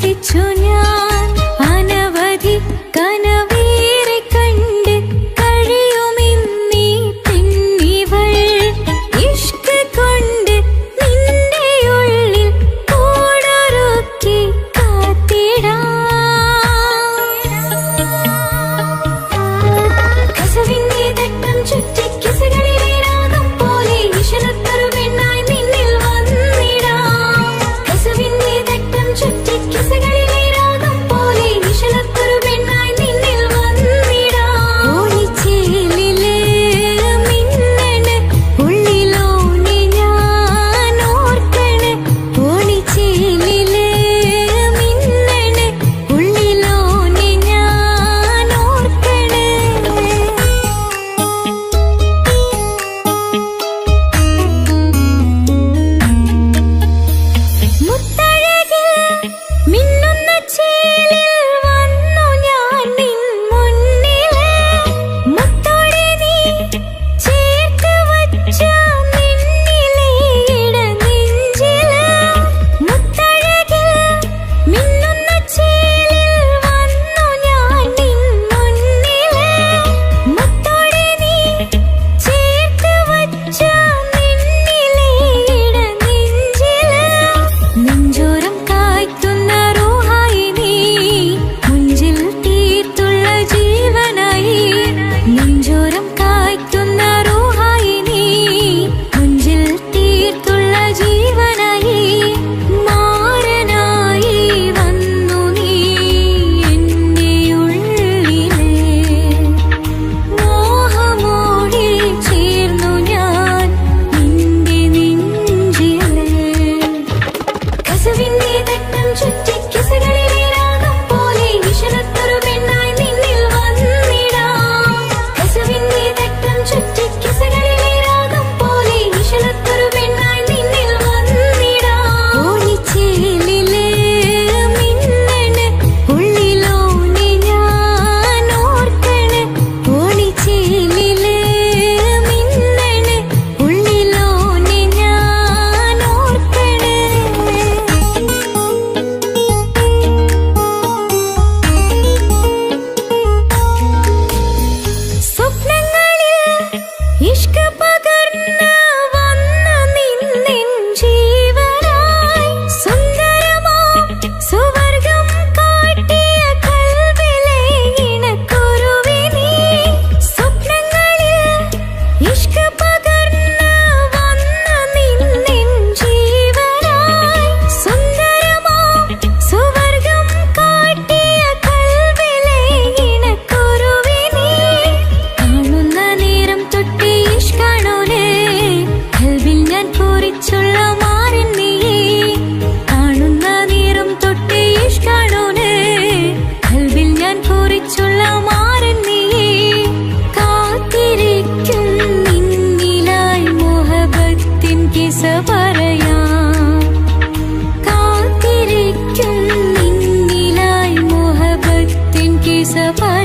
കൊതിച്ചു ഞാൻ അനവധി കനവേറെ കണ്ട് കഴിയുമെന്നീ പെണ്ണിവൾ ഇഷ്ക് കൊണ്ട് നിന്റെ ഉള്ളിൽ കൂടൊരുക്കി കാത്തിടാം കസവിന്റെ തട്ടം ചുറ്റി കിസകളിലെ രാഗം പോലെ വിഷണത്തൊരു പെണ്ണായി നിന്നിൽ വന്നിടാം കസവിന്റെ തട്ടം ചുറ്റി കിസകളിലെ രാഗം പോലെ വിഷണത്തൊരു പെണ്ണായി നിന്നിൽ വന്നിടാം ഓണിച്ചേലിലെ മിന്നണ് ഉള്ളിലോനെ ഞാൻ ഓർക്കണ് ഓണിച്ചേലിലെ മിന്നണ് ഉള്ളിലോനെ ഞാൻ ഓർക്കണ് മുത്തഴകിൽ മിന്നുന്ന ചേലിൽ വന്നു ഞാൻ നിൻ മുന്നില് മുത്തോടെ നീ ചേർത്ത് വച്ച നിന്നിലെ ഇടനെഞ്ചില് മുത്തഴകിൽ മിന്നുന്ന ചേലിൽ വന്നു ഞാൻ നിൻ മുന്നില് മുത്തോടെ നീ ചേർത്ത് വച്ച നിന്നിലെ ഇടനെഞ്ചില് നെഞ്ചോരം കായ്ക്കുന്ന റൂഹായി നീ മുഞ്ചിൽ തീർത്തുള്ള ജീവനായി നെഞ്ചോരം കായ്ക്കുന്ന റൂഹായി നീ മുഞ്ചിൽ തീർത്തുള്ള ജീവനായി മാരനായി വന്നു നീ എന്റെ ഉള്ളിലെ മോഹമോടെ ചേർന്നു ഞാൻ നിന്റെ നെഞ്ചിലെ കസവിന്റെ തട്ടം ചുറ്റി കിസകളിലെ രാഗം പോലെ വിഷണത്തൊരു പെണ്ണായി നിന്നിൽ വന്നിടാം കസവിന്റെ തട്ടം ചുറ്റി കിസകളിലെ രാഗം പോലെ വിഷണത്തൊരു പെണ്ണായി നിന്നിൽ വന്നിടാം ഓണിച്ചേലിലെ മിന്നണ് ഉള്ളിലോനെ ഞാൻ ഓർക്കണ് ഓണിച്ചേലിലെ മിന്നണ് ഉള്ളിലോനെ ഞാൻ ഓർക്കണ് സ്വപ്നങ്ങളിൽ ഇഷ്ക് പകർന്ന് വന്ന് നിന്നെൻ ജീവനായി സുന്ദരമാം സുവർഗം കാട്ടിയ കൽവിലെ ഇണക്കുരുവി നീ സ്വപ്നങ്ങളിൽ ഇഷ്ക് പകർന്ന് വന്ന് നിന്നെൻ ജീവനായി സുന്ദരമാം സുവർഗം കാട്ടിയ കൽവിലെ ഇണക്കുരുവി നീ കാണുന്ന നേരം തൊട്ട് ഇഷ്കാണോനെ കൽവിൽ ഞാൻ കുറിച്ചുള്ള മാരൻ നീയേ കാണുന്ന നേരം തൊട്ട് ഇഷ്കാണോനെ കൽവിൽ ഞാൻ കുറിച്ചുള്ള മാരൻ നീയേ കാത്തിരിക്കും നിന്നിലായി മുഹബത്തിൻ കിസ പറയാം കാത്തിരിക്കും നിന്നിലായി മുഹബത്തിൻ കിസ പറയാം